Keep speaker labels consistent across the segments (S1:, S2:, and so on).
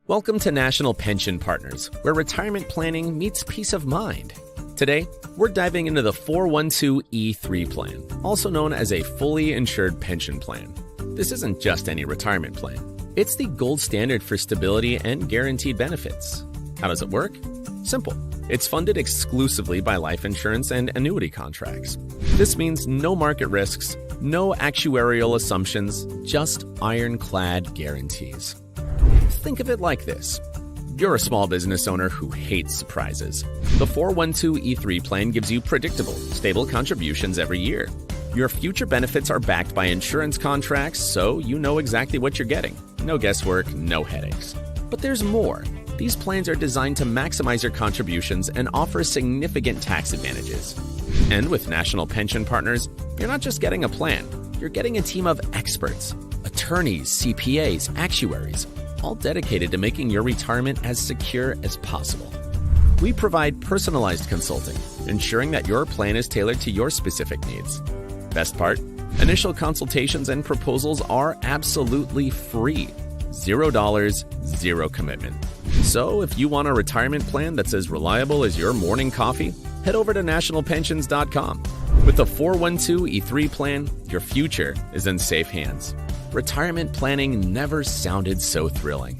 S1: Welcome to National Pension Partners, where retirement planning meets peace of mind. Today, we're diving into the 412(e)(3) plan, also known as a fully insured pension plan. This isn't just any retirement plan. It's the gold standard for stability and guaranteed benefits. How does it work? Simple. It's funded exclusively by life insurance and annuity contracts. This means no market risks, no actuarial assumptions, just ironclad guarantees. Think of it like this. You're a small business owner who hates surprises. The 412(e)(3) plan gives you predictable, stable contributions every year. Your future benefits are backed by insurance contracts, so you know exactly what you're getting. No guesswork, no headaches. But there's more. These plans are designed to maximize your contributions and offer significant tax advantages. And with National Pension Partners, you're not just getting a plan, you're getting a team of experts, attorneys, CPAs, actuaries, all dedicated to making your retirement as secure as possible. We provide personalized consulting, ensuring that your plan is tailored to your specific needs. Best part, initial consultations and proposals are absolutely free. $0, zero commitment. So if you want a retirement plan that's as reliable as your morning coffee, head over to nationalpensions.com. With the 412(e)(3) plan, your future is in safe hands. Retirement planning never sounded so thrilling.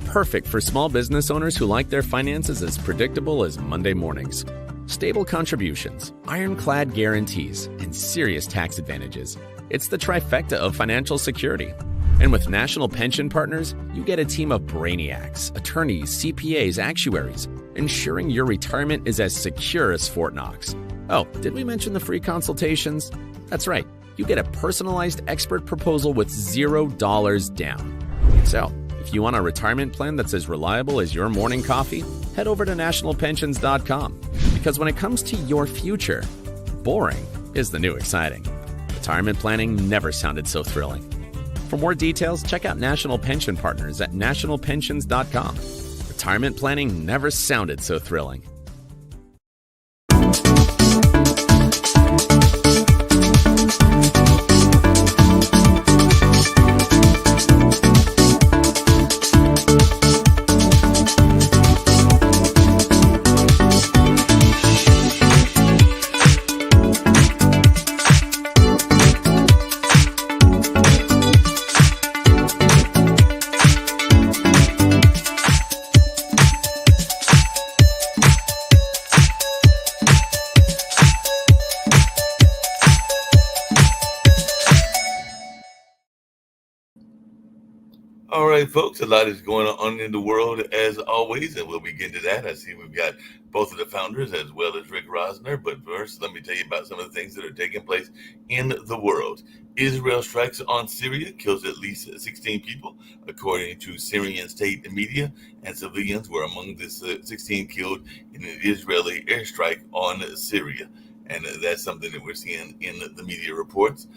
S1: Perfect for small business owners who like their finances as predictable as Monday mornings. Stable contributions, ironclad guarantees, and serious tax advantages. It's the trifecta of financial security. And with National Pension Partners, you get a team of brainiacs, attorneys, CPAs, actuaries, ensuring your retirement is as secure as Fort Knox. Oh, did we mention the free consultations? That's right. You get a personalized expert proposal with $0 down. So, if you want a retirement plan that's as reliable as your morning coffee, head over to nationalpensions.com. Because when it comes to your future, boring is the new exciting. Retirement planning never sounded so thrilling. For more details, check out National Pension Partners at nationalpensions.com. Retirement planning never sounded so thrilling.
S2: All right, folks, a lot is going on in the world as always, and we'll begin to that. I see we've got both of the founders as well as Rick Rosner. But first, let me tell you about some of the things that are taking place in the world. Israel strikes on Syria, kills at least 16 people, according to Syrian state media, and civilians were among the 16 killed in an Israeli airstrike on Syria. And that's something that we're seeing in the media reports.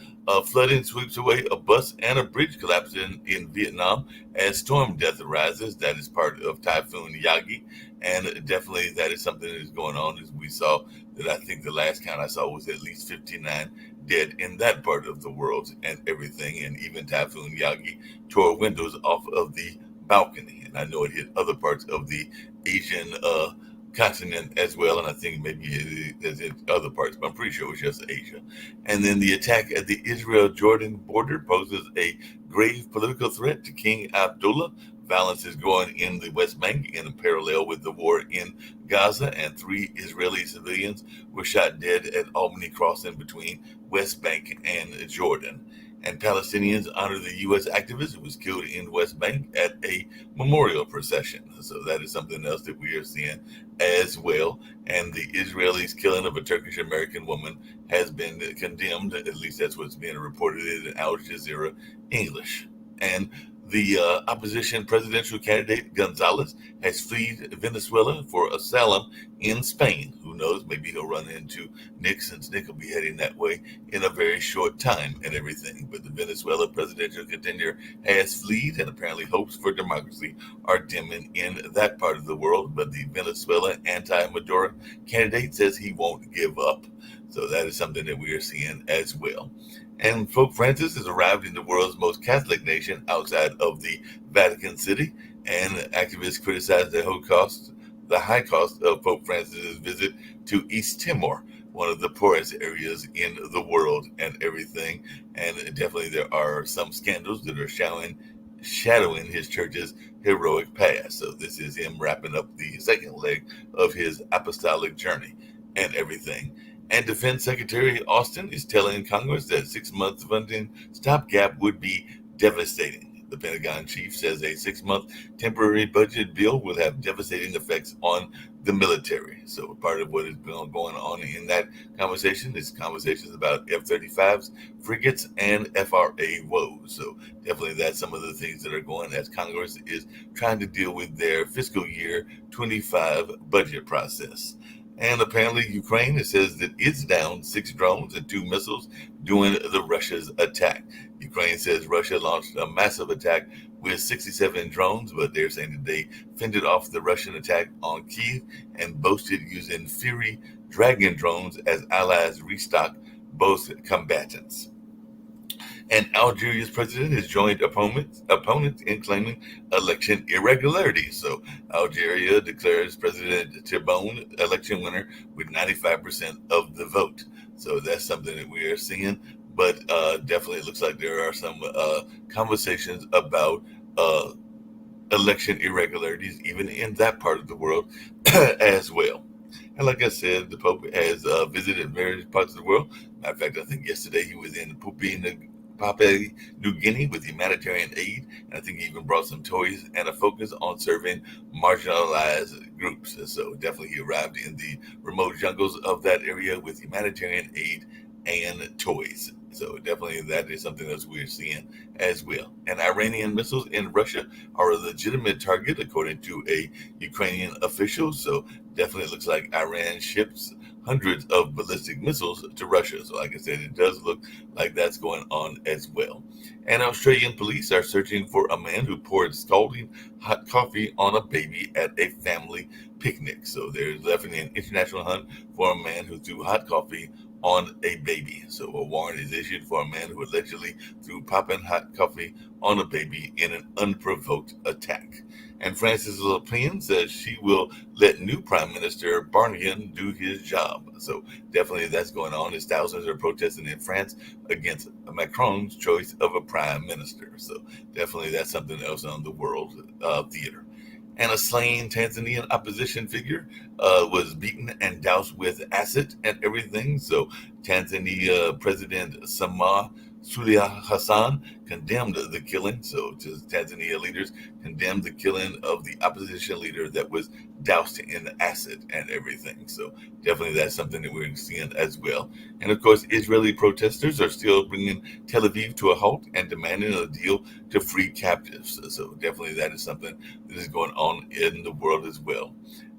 S2: Flooding sweeps away a bus and a bridge collapse in Vietnam as storm death arises. That is part of Typhoon Yagi. And definitely that is something that is going on. As we saw that, I think the last count I saw was at least 59 dead in that part of the world and everything. And even Typhoon Yagi tore windows off of the balcony. And I know it hit other parts of the Asian continent as well, and I think maybe it is in other parts, but I'm pretty sure it was just Asia. And then the attack at the Israel-Jordan border poses a grave political threat to King Abdullah. Violence is going in the West Bank in parallel with the war in Gaza, and 3 Israeli civilians were shot dead at Albany crossing between West Bank and Jordan. And Palestinians honor the U.S. activist who was killed in West Bank at a memorial procession. So that is something else that we are seeing as well. And the Israelis' killing of a Turkish-American woman has been condemned. At least that's what's being reported in Al Jazeera English. And the opposition presidential candidate Gonzalez has fled Venezuela for asylum in Spain, who who knows, maybe he'll run into Nick, since Nick will be heading that way in a very short time and everything. But the Venezuela presidential contender has fled, and apparently hopes for democracy are dimming in that part of the world. But the Venezuela anti-Maduro candidate says he won't give up. So that is something that we are seeing as well. And Pope Francis has arrived in the world's most Catholic nation outside of the Vatican City, and activists criticize the high cost of Pope Francis's visit to East Timor, one of the poorest areas in the world and everything. And definitely there are some scandals that are shadowing his church's heroic past. So this is him wrapping up the second leg of his apostolic journey and everything. And Defense Secretary Austin is telling Congress that 6 months funding stopgap would be devastating. The Pentagon chief says a 6-month temporary budget bill will have devastating effects on the military. So part of what has been going on in that conversation is conversations about F-35s, frigates, and FRA woes. So definitely that's some of the things that are going as Congress is trying to deal with their fiscal year 25 budget process. And apparently Ukraine, it says that it's down 6 drones and 2 missiles during the Russia's attack. Ukraine says Russia launched a massive attack with 67 drones, but they're saying that they fended off the Russian attack on Kyiv and boasted using Fury Dragon drones as allies restock both combatants. And Algeria's president has joined opponents in claiming election irregularities. So Algeria declares President Tebboune election winner with 95% of the vote. So that's something that we are seeing. But definitely it looks like there are some conversations about election irregularities even in that part of the world as well. And like I said, the Pope has visited various parts of the world. Matter of fact, I think yesterday he was in Papua New Guinea with humanitarian aid, and I think he even brought some toys and a focus on serving marginalized groups. And so definitely he arrived in the remote jungles of that area with humanitarian aid and toys. So definitely that is something else we're seeing as well. And Iranian missiles in Russia are a legitimate target, according to a Ukrainian official. So definitely looks like Iran ships hundreds of ballistic missiles to Russia. So like I said, it does look like that's going on as well. And Australian police are searching for a man who poured scalding hot coffee on a baby at a family picnic. So there's definitely an international hunt for a man who threw hot coffee on a baby. So a warrant is issued for a man who allegedly threw popping hot coffee on a baby in an unprovoked attack. And Frances Le Pen says she will let new Prime Minister Barnier do his job. So definitely that's going on as thousands are protesting in France against Macron's choice of a Prime Minister. So definitely that's something else on the world theater. And a slain Tanzanian opposition figure was beaten and doused with acid and everything. So Tanzania President Samia Suluhu Hassan condemned the killing. So Tanzania leaders condemned the killing of the opposition leader that was doused in acid and everything. So definitely that's something that we're seeing as well. And of course, Israeli protesters are still bringing Tel Aviv to a halt and demanding a deal to free captives. So definitely that is something that is going on in the world as well.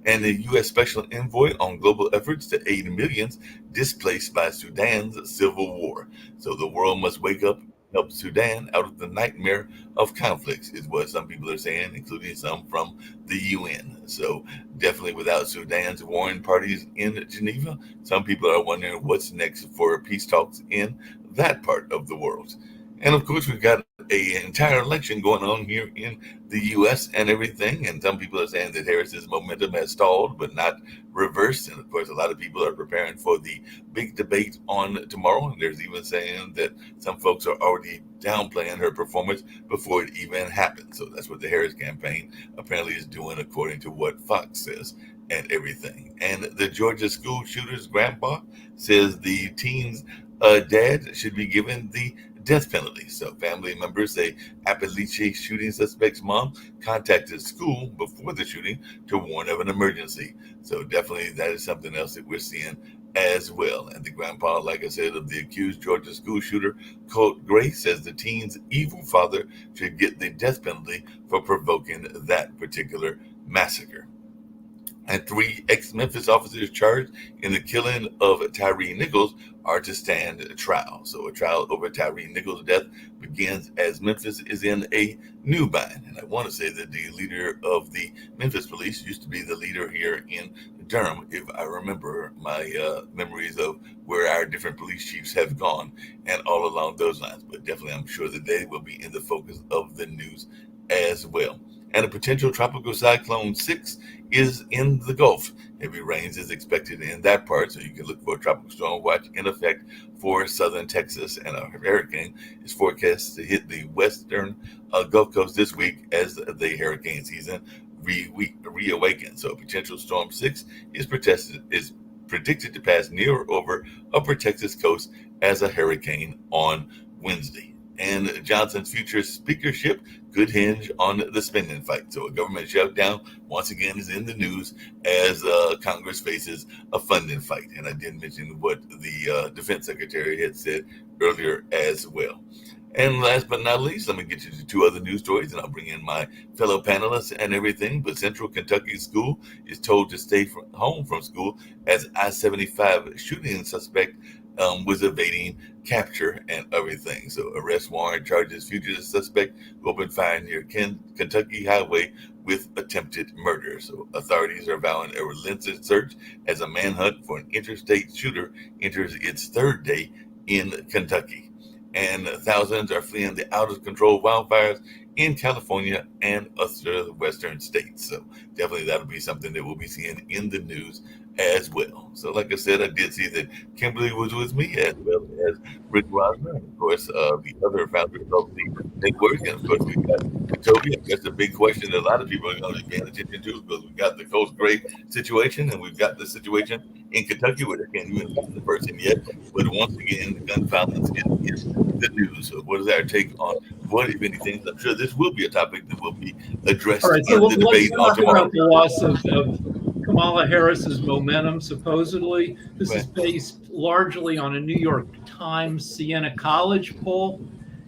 S2: And the U.S. Special Envoy on global efforts to aid millions displaced by Sudan's civil war. So the world must wake up, help Sudan out of the nightmare of conflicts, is what some people are saying, including some from the UN. So definitely without Sudan's warring parties in Geneva, some people are wondering what's next for peace talks in that part of the world. And of course, we've got an entire election going on here in the U.S. and everything. And some people are saying that Harris's momentum has stalled, but not reversed. And of course, a lot of people are preparing for the big debate on tomorrow. And there's even saying that some folks are already downplaying her performance before it even happens. So that's what the Harris campaign apparently is doing, according to what Fox says and everything. And the Georgia school shooter's grandpa says the teen's dad should be given the death penalty. So family members say Appalachia shooting suspect's mom contacted school before the shooting to warn of an emergency. So definitely that is something else that we're seeing as well. And the grandpa, like I said, of the accused Georgia school shooter, Colt Gray, says the teen's evil father should get the death penalty for provoking that particular massacre. And 3 ex-Memphis officers charged in the killing of Tyree Nichols are to stand trial. So a trial over Tyree Nichols' death begins as Memphis is in a new bind. And I want to say that the leader of the Memphis police used to be the leader here in Durham, if I remember my memories of where our different police chiefs have gone and all along those lines. But definitely, I'm sure that they will be in the focus of the news as well. And a potential tropical cyclone 6 is in the Gulf. Heavy rains is expected in that part, so you can look for a tropical storm watch in effect for southern Texas. And a hurricane is forecast to hit the western Gulf Coast this week as the hurricane season reawakens. So a potential storm 6 is predicted to pass near or over upper Texas coast as a hurricane on Wednesday. And Johnson's future speakership could hinge on the spending fight. So a government shutdown once again is in the news as Congress faces a funding fight. And I did mention what the defense secretary had said earlier as well. And last but not least, let me get you to 2 other news stories, and I'll bring in my fellow panelists and everything. But Central Kentucky School is told to stay home from school as I-75 shooting suspect was evading capture and everything. So arrest warrant charges fugitive suspect who opened fire near Kentucky Highway with attempted murder. So authorities are vowing a relentless search as a manhunt for an interstate shooter enters its 3rd day in Kentucky. And thousands are fleeing the out of control wildfires in California and other western states. So definitely that'll be something that we'll be seeing in the news as well. So like I said, I did see that Kimberly was with me as well as Rick Rosner, and of course, the other founders of the network. And of course, we got Toby. I guess the big question that a lot of people are going to be paying attention to because we got the Coast Gray situation and we've got the situation in Kentucky where they can't even find the person yet. But once again, gun violence is the news. So what is our take on what, if anything? I'm sure this will be a topic that will be addressed
S3: All right, so
S2: in the debate on tomorrow.
S3: About the loss of Kamala Harris's momentum, supposedly. This is based largely on a New York Times Siena College poll.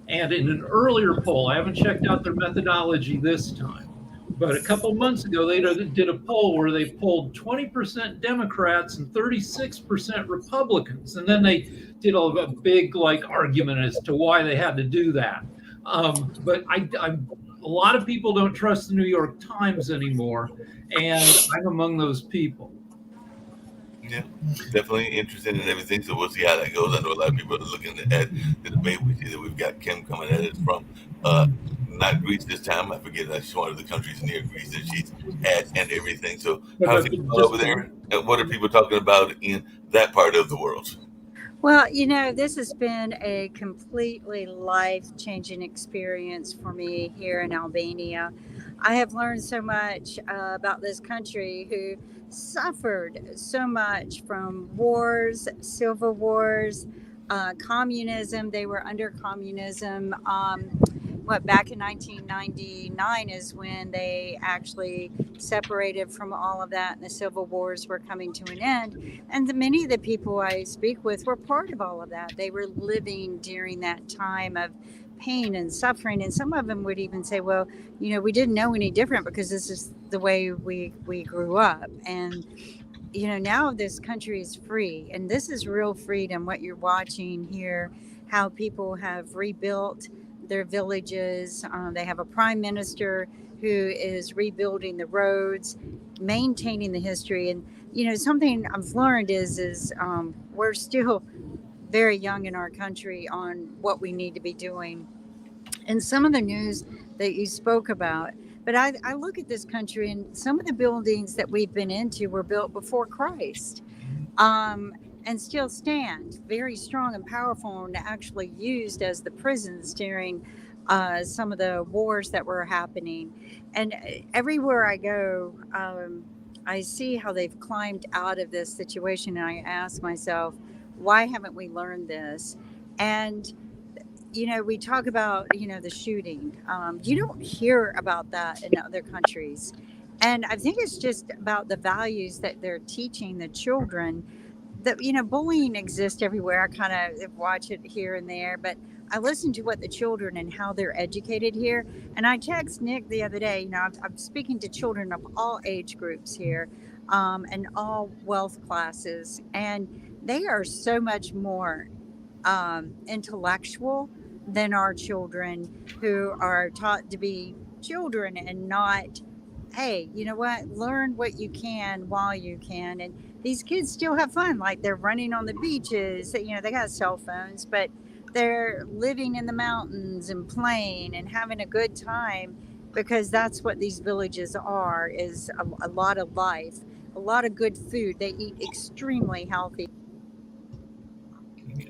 S3: And in an earlier poll, I haven't checked out their methodology this time, but a couple months ago, they did a poll where they polled 20% Democrats and 36% Republicans. And then they did a big argument as to why they had to do that. But a lot of people don't trust the New York Times anymore, and I'm among those people.
S2: Yeah, definitely interested in everything. So we'll see how that goes. I know a lot of people are looking at the debate. We see that we've got Kim coming at it from not Greece this time. I forget that's one of the countries near Greece that she's at and everything. So how's it going over there? And what are people talking about in that part of the world?
S4: Well, this has been a completely life-changing experience for me here in Albania. I have learned so much about this country who suffered so much from wars, civil wars, communism. They were under communism. Back in 1999 is when they actually separated from all of that and the civil wars were coming to an end. And many of the people I speak with were part of all of that. They were living during that time of pain and suffering. And some of them would even say, well, we didn't know any different because this is the way we grew up. And, now this country is free. And this is real freedom, what you're watching here, how people have rebuilt their villages. They have a prime minister who is rebuilding the roads, maintaining the history. And, something I've learned is we're still very young in our country on what we need to be doing. And some of the news that you spoke about, but I look at this country and some of the buildings that we've been into were built before Christ. And still stand very strong and powerful and actually used as the prisons during some of the wars that were happening. And everywhere I go, I see how they've climbed out of this situation. And I ask myself, why haven't we learned this? And, we talk about, the shooting. You don't hear about that in other countries. And I think it's just about the values that they're teaching the children. That bullying exists everywhere. I kind of watch it here and there, but I listen to what the children and how they're educated here. And I text Nick the other day. I'm speaking to children of all age groups here. and all wealth classes. And they are so much more intellectual than our children who are taught to be children and not, hey, you know what, learn what you can while you can. And these kids still have fun, like they're running on the beaches, they got cell phones, but they're living in the mountains and playing and having a good time, because that's what these villages are, is a lot of life, a lot of good food. They eat extremely healthy.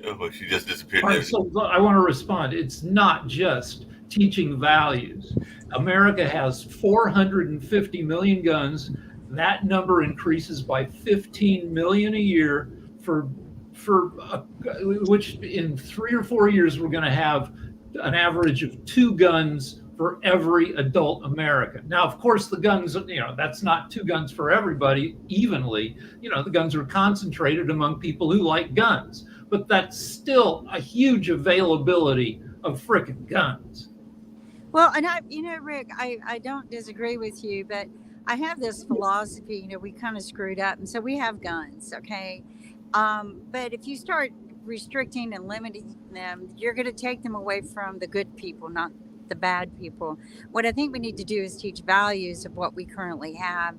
S2: Oh, she just disappeared.
S3: All right, so I want to respond. It's not just teaching values. America has 450 million guns. That number increases by 15 million a year which in 3 or 4 years we're going to have an average of 2 guns for every adult American. Now, of course, the guns, that's not 2 guns for everybody evenly. The guns are concentrated among people who like guns, but that's still a huge availability of frickin' guns.
S4: Well, and Rick, I don't disagree with you, but I have this philosophy, we kind of screwed up. And so we have guns, okay? But if you start restricting and limiting them, you're going to take them away from the good people, not the bad people. What I think we need to do is teach values of what we currently have.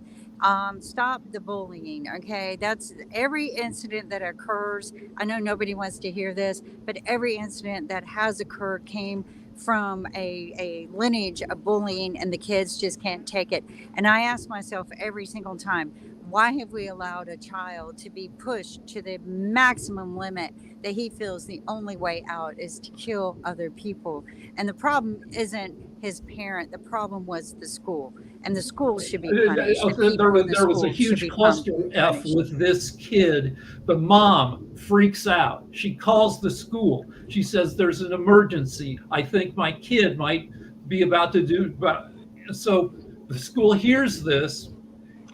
S4: Stop the bullying, okay? That's every incident that occurs. I know nobody wants to hear this, but every incident that has occurred came from a lineage of bullying, and the kids just can't take it. And I ask myself every single time, why have we allowed a child to be pushed to the maximum limit that he feels the only way out is to kill other people? And the problem isn't his parent. The problem was the school, and the school should be punished.
S3: There was a huge cluster F with this kid. The mom freaks out. She calls the school. She says, there's an emergency. I think my kid might be about to do. So the school hears this,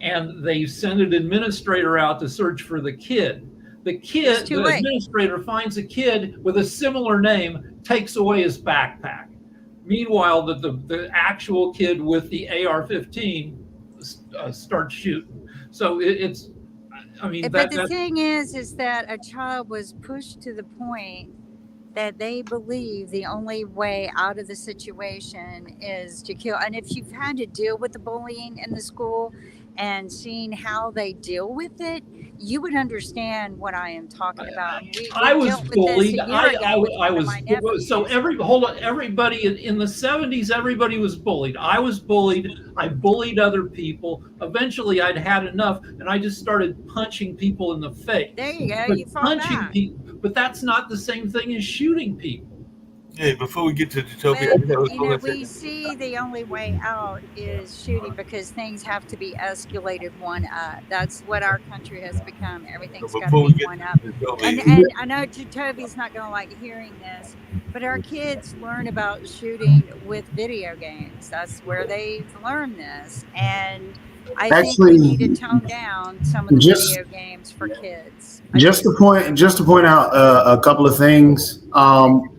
S3: and they send an administrator out to search for the kid. The administrator finds a kid with a similar name, takes away his backpack. Meanwhile, the actual kid with the AR-15 starts shooting. So
S4: But the thing is that a child was pushed to the point that they believe the only way out of the situation is to kill. And if you've had to deal with the bullying in the school and seen how they deal with it, you would understand what I am talking about.
S3: I was bullied. Everybody in the 70s, everybody was bullied. I was bullied. I bullied other people. Eventually, I'd had enough, and I just started punching people in the face.
S4: There you go. You fought back.
S3: But that's not the same thing as shooting people.
S2: Yeah, before we get to Utopia,
S4: we see the only way out is shooting, because things have to be escalated one up. That's what our country has become. Everything's got to be one up. And I know Toby's not going to like hearing this, but our kids learn about shooting with video games. That's where they've learned this. And I think we need to tone down some of the video games for kids.
S5: Just to point out a couple of things.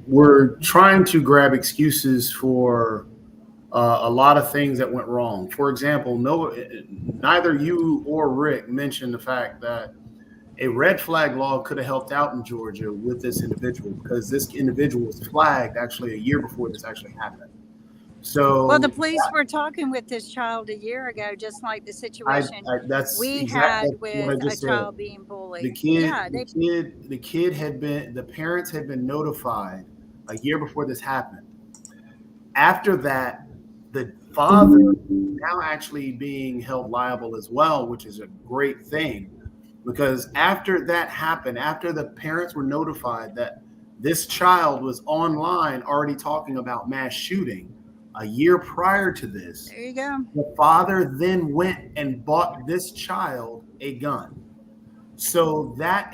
S5: We're trying to grab excuses for a lot of things that went wrong. For example, neither you or Rick mentioned the fact that a red flag law could have helped out in Georgia with this individual, because this individual was flagged actually a year before this actually happened. So,
S4: well, the police were talking with this child a year ago, just like the situation had with a child being bullied.
S5: The parents had been notified a year before this happened. After that, the father now actually being held liable as well, which is a great thing, because after that happened, after the parents were notified that this child was online already talking about mass shooting, a year prior to this,
S4: there you go.
S5: The father then went and bought this child a gun. So that,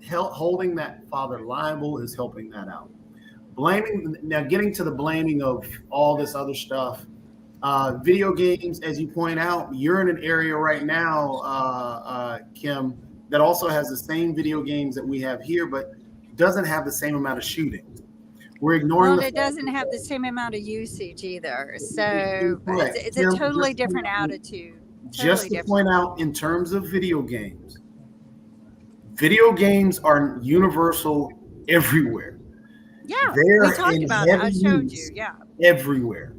S5: holding that father liable is helping that out. Getting to the blaming of all this other stuff, video games, as you point out, you're in an area right now, Kim, that also has the same video games that we have here, but doesn't have the same amount of shooting. We're ignoring.
S4: Well, it doesn't have the same amount of usage either. So it's a totally different attitude.
S5: just to
S4: different.
S5: point out, in terms of video games are universal everywhere.
S4: Yeah,
S5: They're
S4: we talked
S5: in
S4: about it. I
S5: heavy
S4: showed
S5: use
S4: you. Yeah.
S5: everywhere.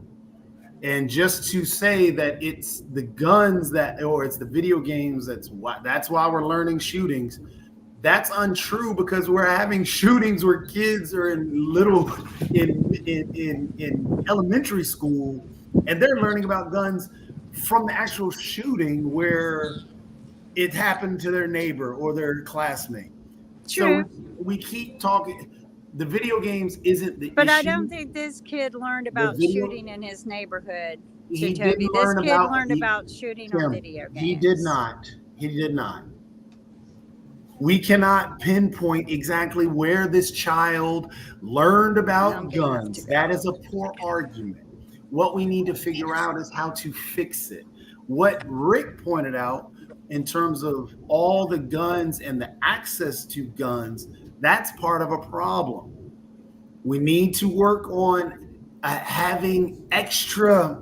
S5: And just to say that it's the guns or it's the video games that's why we're learning shootings, that's untrue, because we're having shootings where kids are in elementary school, and they're learning about guns from the actual shooting where it happened to their neighbor or their classmate.
S4: True.
S5: So we keep talking. The video games isn't the
S4: But
S5: issue.
S4: I don't think this kid learned about shooting in his neighborhood.
S5: He
S4: Toby.
S5: didn't
S4: This
S5: learn
S4: kid learned about shooting on video games.
S5: He did not. We cannot pinpoint exactly where this child learned about guns. That is a poor argument. What we need to figure out is how to fix it. What Rick pointed out in terms of all the guns and the access to guns, that's part of a problem. We need to work on having extra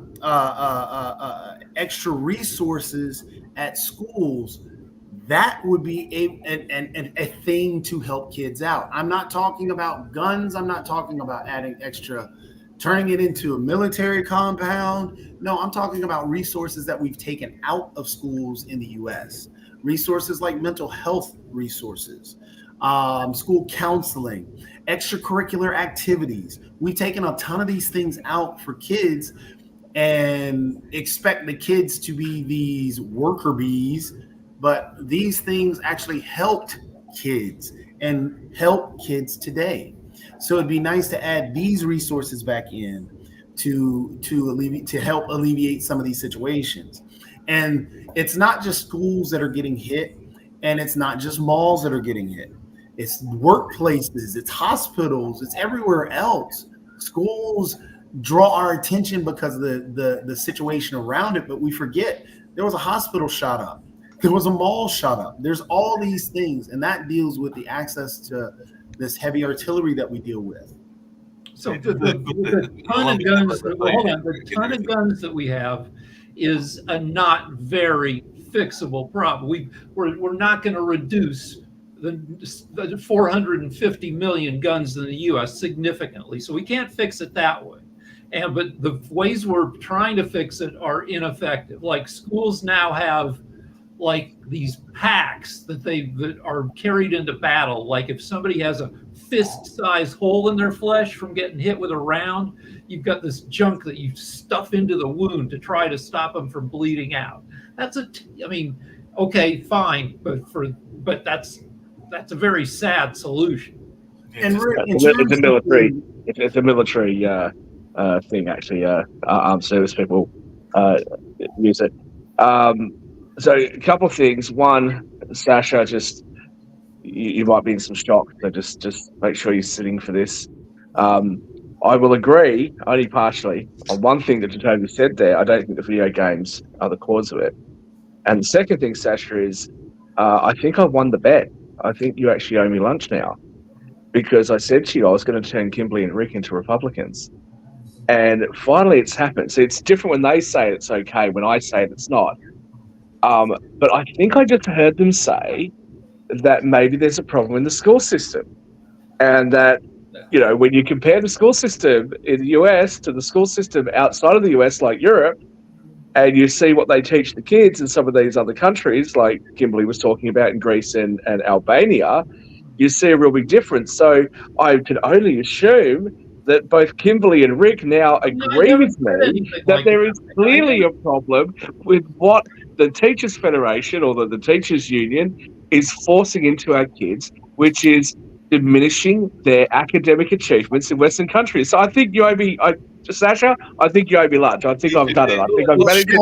S5: resources at schools. That would be a thing to help kids out. I'm not talking about guns. I'm not talking about adding extra, turning it into a military compound. No, I'm talking about resources that we've taken out of schools in the U.S. Resources like mental health resources, school counseling, extracurricular activities. We've taken a ton of these things out for kids and expect the kids to be these worker bees, but these things actually helped kids and help kids today. So it'd be nice to add these resources back in to help alleviate some of these situations. And it's not just schools that are getting hit, and it's not just malls that are getting hit. It's workplaces, it's hospitals, it's everywhere else. Schools draw our attention because of the situation around it, but we forget there was a hospital shot up. There was a mall shot up. There's all these things, and that deals with the access to this heavy artillery that we deal with.
S3: So the ton of guns that we have is a not very fixable problem. We're not going to reduce the 450 million guns in the U.S. significantly, so we can't fix it that way. But the ways we're trying to fix it are ineffective. Like schools now have like these packs that are carried into battle. Like if somebody has a fist-sized hole in their flesh from getting hit with a round, you've got this junk that you stuff into the wound to try to stop them from bleeding out. Okay, fine, but that's a very sad solution.
S6: And it's a military thing, actually. Armed service people use it. So a couple of things. One, Sasha, you might be in some shock, so just make sure you're sitting for this. I will agree, only partially, on one thing that Jacoby said there. I don't think the video games are the cause of it. And the second thing, Sasha, is I think I won the bet. I think you actually owe me lunch now, because I said to you I was going to turn Kimberly and Rick into Republicans. And finally it's happened. So it's different when they say it's okay, when I say it's not. But I think I just heard them say that maybe there's a problem in the school system, and that, when you compare the school system in the US to the school system outside of the US, like Europe, and you see what they teach the kids in some of these other countries, like Kimberly was talking about in Greece and Albania, you see a real big difference. So I can only assume that both Kimberly and Rick now agree with me that there is clearly a problem with what the Teachers Federation or the Teachers Union is forcing into our kids, which is diminishing their academic achievements in Western countries. So I think you owe me, Sasha, I think you owe me lunch. I think I've done it. I think I've managed to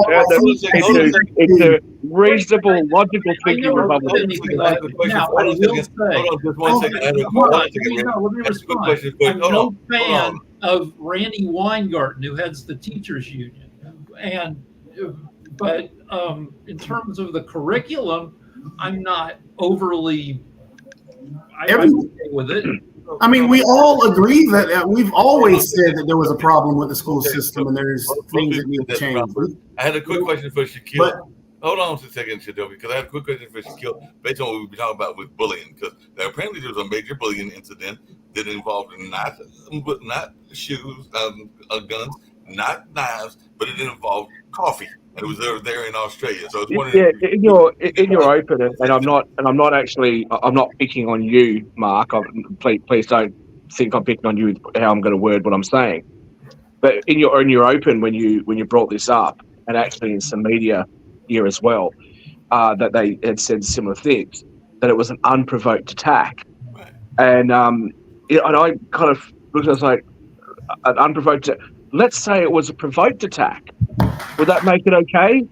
S6: turn them into reasonable, logical thinking Republicans.
S3: Now, I will say, let me respond. I'm no fan of Randy Weingarten, who heads the teachers union, but in terms of the curriculum, I'm not overly. I'm okay with it.
S5: I mean, we all agree that we've always said that there was a problem with the school system, and there's things that need to change.
S2: I had a quick question for Shaquille. Hold on a second, Shadow, because I have a quick question for Shaquille based on what we've been talking about with bullying. Because apparently there was a major bullying incident that involved not shoes, guns, not knives, but it involved coffee, and it was there in Australia. So I was wondering,
S6: Yeah, in your open, and I'm not picking on you, Mark. Please don't think I'm picking on you with how I'm going to word what I'm saying. But in your open, when you brought this up, and actually in some media here as well, that they had said similar things, that it was an unprovoked attack,
S2: right,
S6: and and I kind of looked, I was like, an unprovoked. Let's say it was a provoked attack. Would that make it okay?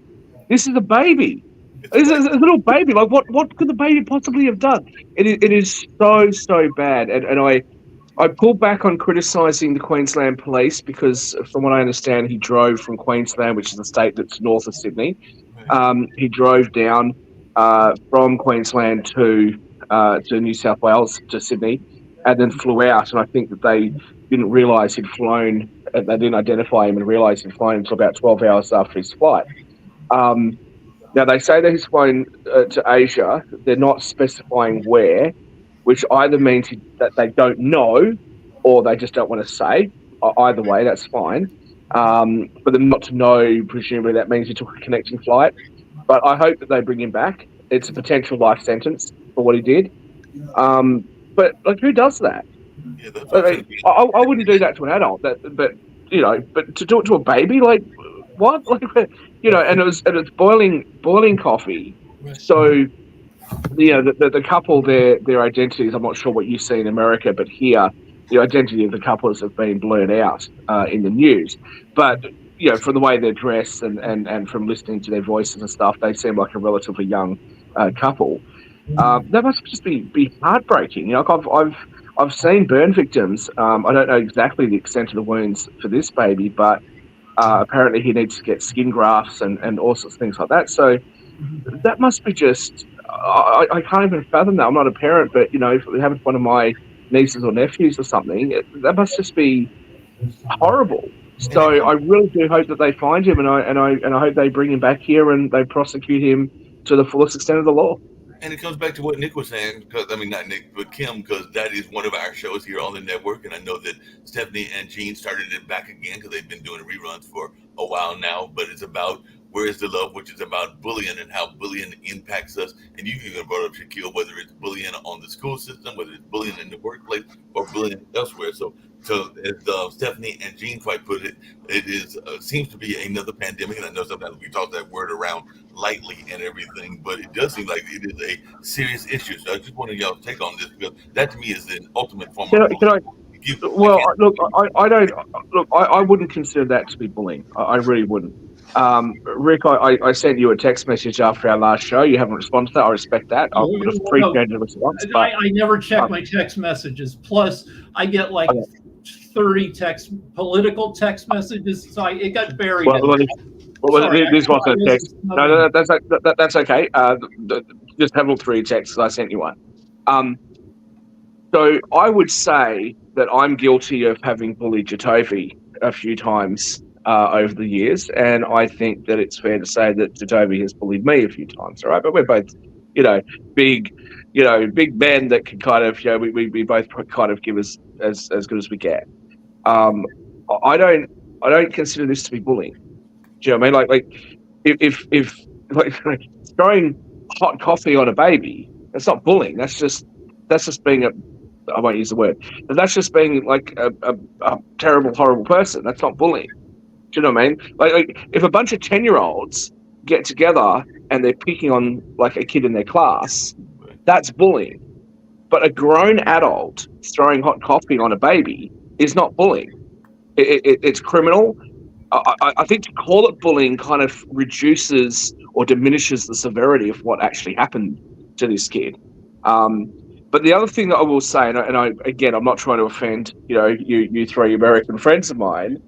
S6: This is a baby. This is a little baby. Like, what could the baby possibly have done? It is so bad. And I pulled back on criticising the Queensland police because, from what I understand, he drove from Queensland, which is a state that's north of Sydney. He drove down from Queensland to New South Wales, to Sydney, and then flew out. And I think that they didn't realise he'd flown. They didn't identify him and realise he'd flown until about 12 hours after his flight. Now, they say that he's flown to Asia. They're not specifying where, which either means that they don't know or they just don't want to say. Either way, that's fine. For them not to know, presumably that means he took a connecting flight. But I hope that they bring him back. It's a potential life sentence for what he did. But, like, who does that?
S2: yeah, that's
S6: I wouldn't do that to an adult. But to do it to a baby, like, what? Like, and it was boiling coffee. So, the couple, their identities, I'm not sure what you see in America, but here, the identity of the couples have been blurred out in the news. But, from the way they're dressed and from listening to their voices and stuff, they seem like a relatively young couple. That must just be heartbreaking. I've seen burn victims. I don't know exactly the extent of the wounds for this baby, but apparently he needs to get skin grafts and all sorts of things like that. So that must be just, I can't even fathom that. I'm not a parent, but, if it happened to one of my nieces or nephews or something, that must just be horrible. So I really do hope that they find him, and I hope they bring him back here and they prosecute him to the fullest extent of the law.
S2: And it comes back to what Nick was saying, because I mean, not Nick, but Kim, because that is one of our shows here on the network. And I know that Stephanie and Gene started it back again because they've been doing reruns for a while now. But it's about Where is the Love, which is about bullying and how bullying impacts us. And you even brought up, Shaquille, whether it's bullying on the school system, whether it's bullying in the workplace, or bullying elsewhere. So as Stephanie and Gene quite put it, it is seems to be another pandemic. And I know sometimes we toss that word around lightly and everything, but it does seem like it is a serious issue. So I just wanted y'all to take on this, because that to me is the ultimate form of bullying.
S6: I wouldn't consider that to be bullying. I really wouldn't. Rick, I sent you a text message after our last show. You haven't responded to that. I respect that. I would have appreciated a response.
S3: I never check my text messages. Plus, I get like 30 political text messages, so it got buried.
S6: This wasn't a text. No, that's okay. Just have a look through your texts. I sent you one. So I would say that I'm guilty of having bullied Jatovi a few times over the years, and I think that it's fair to say that Jatovi has bullied me a few times. All right, but we're both, big men that can kind of, we both kind of give us as good as we get. I don't consider this to be bullying. Do you know what I mean? Like if throwing hot coffee on a baby, that's not bullying. That's just being I won't use the word, but that's just being like a terrible, horrible person. That's not bullying. Do you know what I mean? Like if a bunch of 10-year-olds get together and they're picking on like a kid in their class, that's bullying. But a grown adult throwing hot coffee on a baby is not bullying. It's criminal. I think to call it bullying kind of reduces or diminishes the severity of what actually happened to this kid. But the other thing that I will say, and I'm not trying to offend, you three American friends of mine,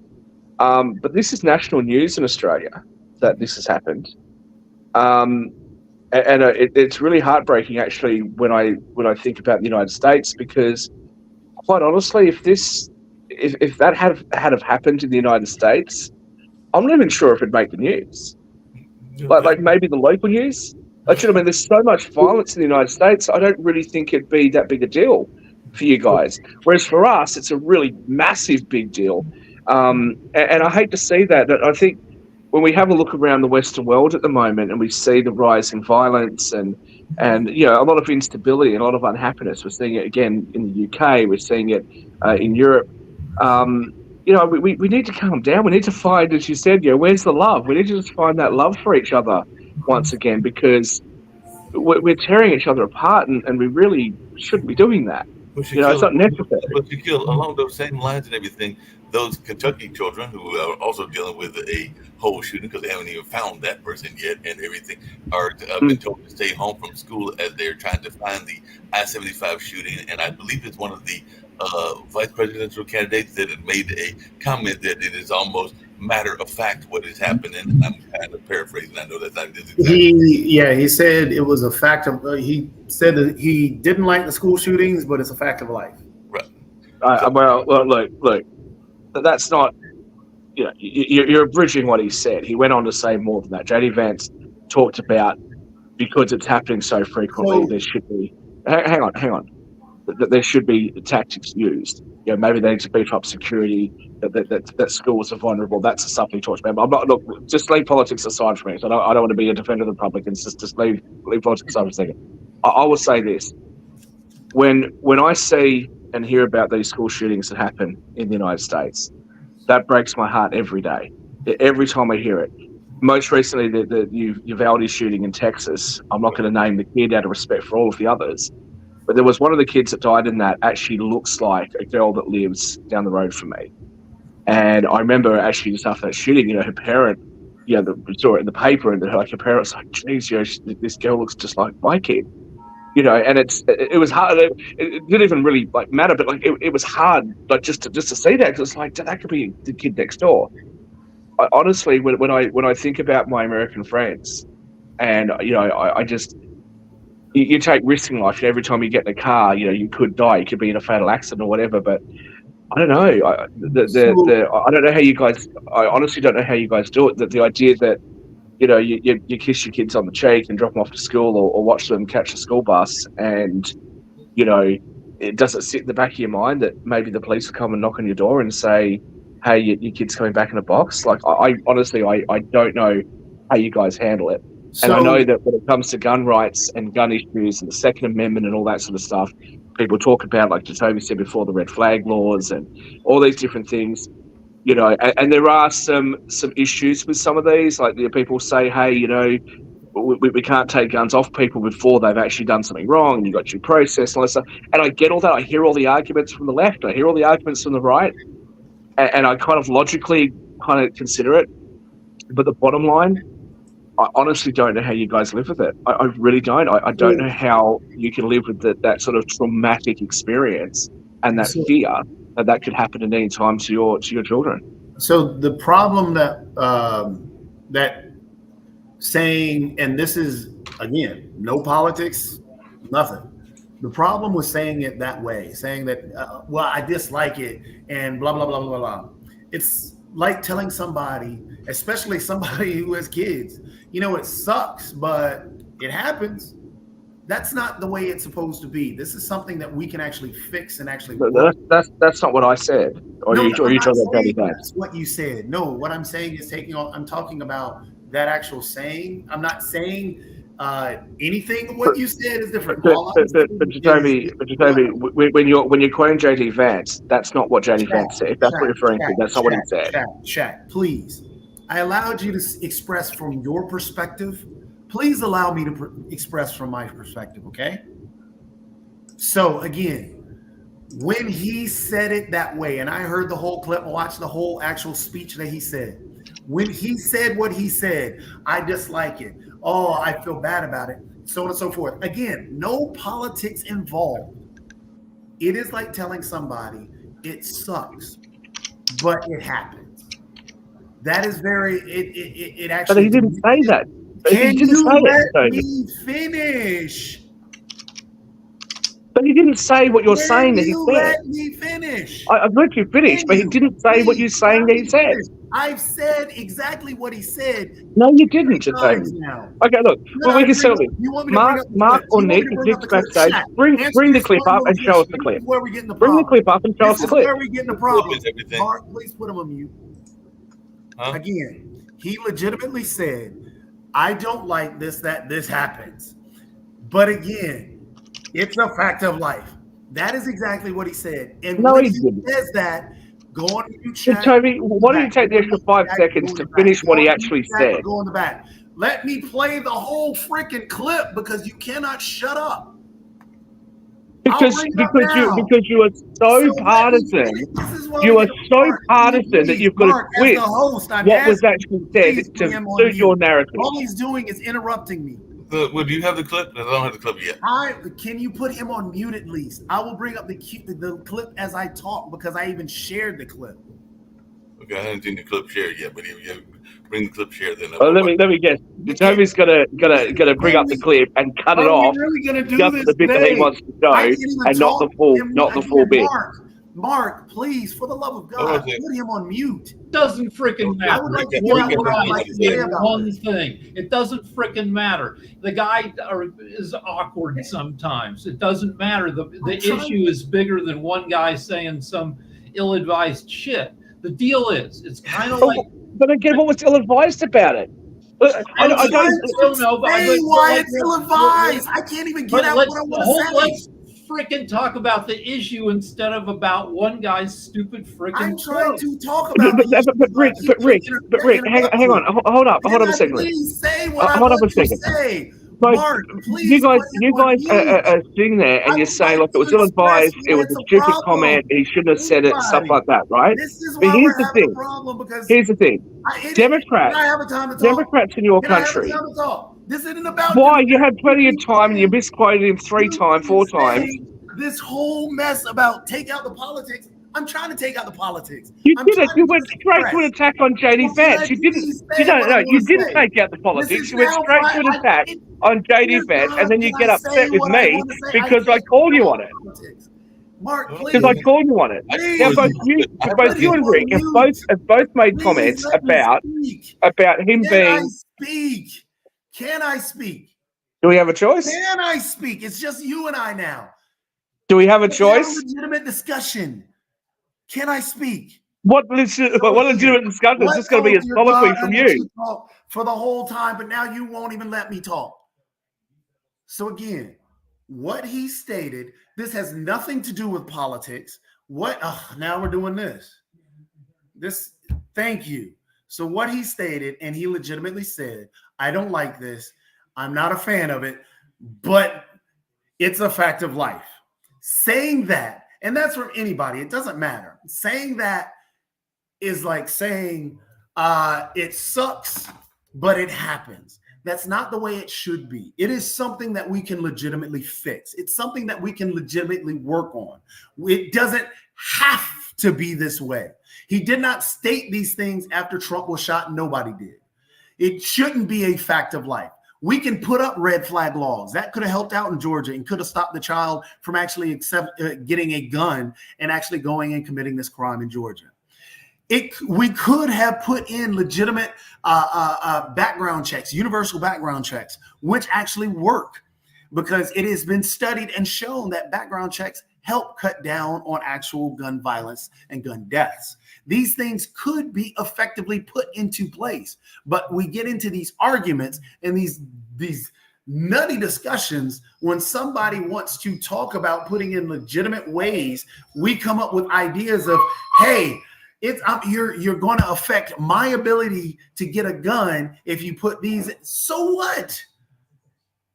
S6: but this is national news in Australia that this has happened, and it's really heartbreaking actually when I think about the United States, because quite honestly, if that had happened in the United States, I'm not even sure if it'd make the news. Like maybe the local news. Like, you know what I mean? There's so much violence in the United States. I don't really think it'd be that big a deal for you guys. Whereas for us, it's a really massive big deal. And I hate to see that. I think when we have a look around the Western world at the moment and we see the rise in violence and you know, a lot of instability and a lot of unhappiness, we're seeing it again in the UK, we're seeing it in Europe. You know, we need to calm down. We need to find, as you said, you know, where's the love? We need to just find that love for each other once again, because we're tearing each other apart, and we really shouldn't be doing that. You know, it's not necessary.
S2: But you kill along those same lines and everything. Those Kentucky children who are also dealing with a whole shooting because they haven't even found that person yet, and everything are been told to stay home from school as they're trying to find the I-75 shooting. And I believe it's one of the vice presidential candidates that had made a comment that it is almost matter of fact what is happening. And I'm kind of paraphrasing. I know that's not this exactly.
S5: He said it was a fact of. He said that he didn't like the school shootings, but it's a fact of life.
S2: Right.
S6: Well, look. That's not. You know, you're abridging what he said. He went on to say more than that. JD Vance talked about because it's happening so frequently, there should be. Hang on. That there should be tactics used. You know, maybe they need to beef up security. That schools are vulnerable. That's the stuff he talks about. I'm not. Look, just leave politics aside for me. So I don't want to be a defender of the Republicans. Just leave politics aside for a second. I will say this: when I see and hear about these school shootings that happen in the United States, that breaks my heart every day. Every time I hear it. Most recently, the Uvalde shooting in Texas. I'm not going to name the kid out of respect for all of the others. But there was one of the kids that died in that actually looks like a girl that lives down the road from me. And I remember actually just after that shooting, you know, her parent, you know, saw it in the paper and her parent was like, geez, you know, this girl looks just like my kid. You know, and it was hard. It didn't even really like matter, but like it was hard, like just to see that, because it's like that could be the kid next door. Honestly, when I think about my American friends, and you know, I just. You take risks in life. Every time you get in a car, you know, you could die. You could be in a fatal accident or whatever. But I don't know. I don't know how you guys. I honestly don't know how you guys do it. The idea that, you know, you kiss your kids on the cheek and drop them off to school, or watch them catch the school bus, and you know, it doesn't sit in the back of your mind that maybe the police will come and knock on your door and say, "Hey, your kid's coming back in a box." Like I honestly don't know how you guys handle it. And I know that when it comes to gun rights and gun issues and the Second Amendment and all that sort of stuff, people talk about, like Jacoby said before, the red flag laws and all these different things, you know, and there are some issues with some of these. Like, people say, hey, you know, we can't take guns off people before they've actually done something wrong, and you've got due process and all that stuff. And I get all that. I hear all the arguments from the left. I hear all the arguments from the right. And I kind of logically consider it. But the bottom line, I honestly don't know how you guys live with it. I really don't. I don't know how you can live with that sort of traumatic experience and that fear that could happen at any time to your children.
S5: So the problem that saying, and this is, again, no politics, nothing. The problem with saying it that way, saying that, well, I dislike it and blah, blah, blah, blah, blah. It's like telling somebody, especially somebody who has kids, you know, it sucks, but it happens. That's not the way it's supposed to be. This is something that we can actually fix and actually.
S6: That's not what I said. Or you talking about
S5: that's what you said. No, what I'm saying is I'm talking about that actual saying. I'm not saying anything. What you said is different.
S6: But Jacoby, when you're quoting JD Vance, that's not what JD Vance said. If that's what you're referring to, that's not what he said.
S5: Shaq, please. I allowed you to express from your perspective. Please allow me to express from my perspective, okay? So again, when he said it that way, and I heard the whole clip, watched the whole actual speech that he said. When he said what he said, I dislike it. Oh, I feel bad about it, so on and so forth. Again, no politics involved. It is like telling somebody it sucks, but it happens. That is very, it actually.
S6: But he didn't say that.
S5: Can you let me finish?
S6: But he didn't say what you're saying that he said.
S5: Let me finish.
S6: I've let you finish, but he didn't say what you're saying that he said.
S5: I've said exactly what he said.
S6: No, you didn't,
S5: Times
S6: Tony.
S5: now.
S6: Okay, look.
S5: No,
S6: Well, we can
S5: bring
S6: settle
S5: up-
S6: it.
S5: you want me to bring up the
S6: Mark
S5: clip?
S6: or
S5: You want me
S6: Nick,
S5: to bring
S6: if
S5: up the
S6: Nick's
S5: clip?
S6: backstage,
S5: Shaq,
S6: bring
S5: answer
S6: the
S5: this
S6: clip
S5: one
S6: up
S5: little
S6: and show us the
S5: question.
S6: clip.
S5: This is where we're getting the
S6: Bring the
S5: problem.
S6: clip up and show us
S5: This
S6: the
S5: is
S6: clip.
S5: where we're getting the problem.
S2: Is everything.
S5: Mark, please put him on mute.
S2: Huh?
S5: Again, he legitimately said, I don't like this, that this happens. But again, it's a fact of life. That is exactly what he said. And
S6: No,
S5: when
S6: he
S5: he
S6: didn't.
S5: says that, go on mute,
S6: So,
S5: Shaq.
S6: Toby, why don't you take the extra 5 seconds to finish what he actually said?
S5: Go in the back. Let me play the whole freaking clip because you cannot shut up.
S6: Because you are so partisan. You are so partisan that you've got to twist what was actually said to suit your narrative.
S5: All he's doing is interrupting me.
S2: Well, do you have the clip? I don't have the clip yet.
S5: Can you put him on mute at least? I will bring up the clip as I talk because I even shared the clip.
S2: Okay, I haven't seen the clip shared yet, but you bring the clip shared then.
S6: Let me guess. Toby's gonna bring up the clip and cut it off.
S5: Really gonna do
S6: Just
S5: this
S6: the bit that he
S5: thing?
S6: wants to show,
S5: I can't even
S6: and not the
S5: talk
S6: full,
S5: to him
S6: not the
S5: again.
S6: full bit.
S5: Mark, please, for the love of God, put him on mute.
S3: Doesn't freaking matter.
S5: I would like to
S3: One
S5: hear what I'd
S3: guy
S5: like to say
S3: said
S5: about
S3: one
S5: this.
S3: thing. It doesn't freaking matter. The guy is awkward sometimes. It doesn't matter. The issue is bigger than one guy saying some ill-advised shit. The deal is, it's kind of like.
S6: But again, what was ill-advised about it? I don't
S5: know why it's ill-advised. I can't even get out what I want to say.
S3: Let's freaking talk about the issue instead of about one guy's stupid freaking.
S5: I'm trying to talk about.
S6: But Rick, hang on, hold up a second.
S5: Please say what I
S6: hold up
S5: want
S6: a second.
S5: to say.
S6: Mark, you guys are sitting there and you're saying, look, it was ill-advised, it was a stupid comment, he shouldn't have said it, stuff like that, right? But here's the thing. Here's the thing. Democrats in your country.
S5: This isn't about.
S6: Why? You had plenty of time and you misquoted him 3 times, 4 times.
S5: This whole mess about take out the politics. I'm trying to take out the politics.
S6: You did it. You went straight to an attack on JD Vance. You didn't. You didn't take out the politics. You went straight to an attack on JD Vance, and then you get upset with me because I called you on it.
S5: Mark, please.
S6: Because I called you on it. Now, both you and Rick have both made comments about him being.
S5: Can I speak?
S6: Do we have a choice?
S5: Can I speak? It's just you and I now.
S6: Do we have a choice?
S5: Legitimate discussion. Can I speak?
S6: What legitimate discussion is this going to be a soliloquy from you?
S5: For the whole time, but now you won't even let me talk. So again, what he stated, this has nothing to do with politics. Now we're doing this. Thank you. So what he stated, and he legitimately said, I don't like this. I'm not a fan of it, but it's a fact of life. Saying that, and that's from anybody, it doesn't matter. Saying that is like saying it sucks, but it happens. That's not the way it should be. It is something that we can legitimately fix. It's something that we can legitimately work on. It doesn't have to be this way. He did not state these things after Trump was shot. Nobody did. It shouldn't be a fact of life. We can put up red flag laws. That could have helped out in Georgia and could have stopped the child from actually getting a gun and actually going and committing this crime in Georgia. We could have put in legitimate background checks, universal background checks, which actually work because it has been studied and shown that background checks help cut down on actual gun violence and gun deaths. These things could be effectively put into place, but we get into these arguments and these nutty discussions when somebody wants to talk about putting in legitimate ways. We come up with ideas of, hey, you're going to affect my ability to get a gun if you put these. So what?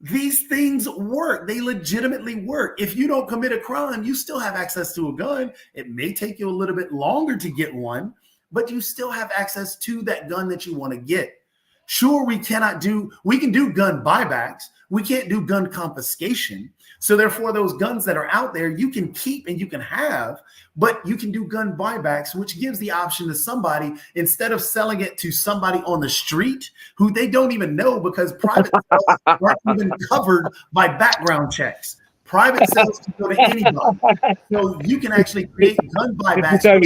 S5: These things work. They legitimately work. If you don't commit a crime, you still have access to a gun. It may take you a little bit longer to get one, but you still have access to that gun that you want to get. Sure, we can do gun buybacks. We can't do gun confiscation. So therefore, those guns that are out there, you can keep and you can have, but you can do gun buybacks, which gives the option to somebody, instead of selling it to somebody on the street who they don't even know, because private sales aren't even covered by background checks. Private sales can go to anybody. So you can actually create gun buybacks.
S6: I got to tell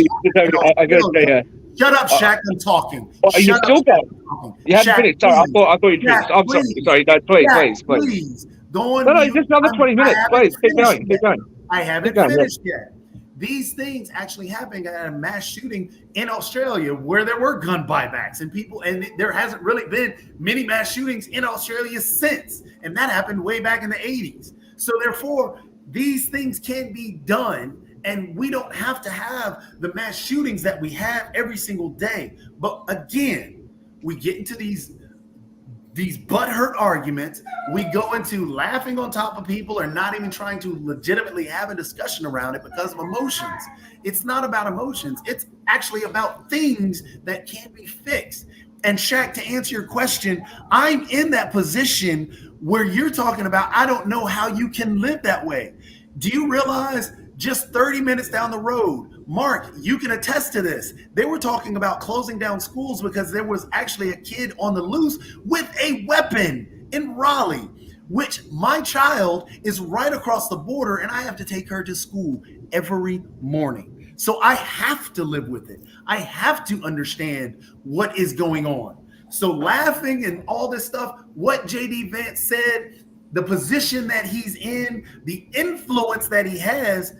S6: you,
S5: Shut up, Shaq. I'm talking.
S6: Well, you still got. You haven't
S5: Shaq,
S6: finished. Sorry, I thought you
S5: Shaq,
S6: finished. I'm sorry. No, please,
S5: Shaq,
S6: please.
S5: Go on.
S6: No,
S5: mute.
S6: just another 20 minutes. Please, keep going.
S5: I haven't finished yet. These things actually happened at a mass shooting in Australia where there were gun buybacks and there hasn't really been many mass shootings in Australia since. And that happened way back in the 80s. So therefore, these things can be done. And we don't have to have the mass shootings that we have every single day. But again, we get into these butthurt arguments. We go into laughing on top of people or not even trying to legitimately have a discussion around it because of emotions. It's not about emotions. It's actually about things that can't be fixed. And Shaq, to answer your question, I'm in that position where you're talking about, I don't know how you can live that way. Do you realize just 30 minutes down the road, Mark, you can attest to this. They were talking about closing down schools because there was actually a kid on the loose with a weapon in Raleigh, which my child is right across the border and I have to take her to school every morning. So I have to live with it. I have to understand what is going on. So laughing and all this stuff, what JD Vance said, the position that he's in, the influence that he has,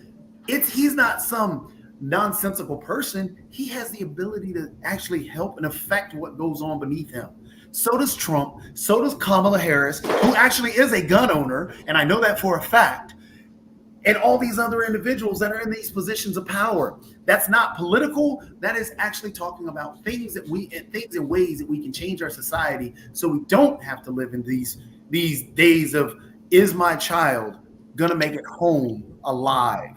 S5: he's not some nonsensical person. He has the ability to actually help and affect what goes on beneath him. So does Trump. So does Kamala Harris, who actually is a gun owner, and I know that for a fact. And all these other individuals that are in these positions of power. That's not political. That is actually talking about things and ways that we can change our society so we don't have to live in these days of, is my child gonna make it home alive?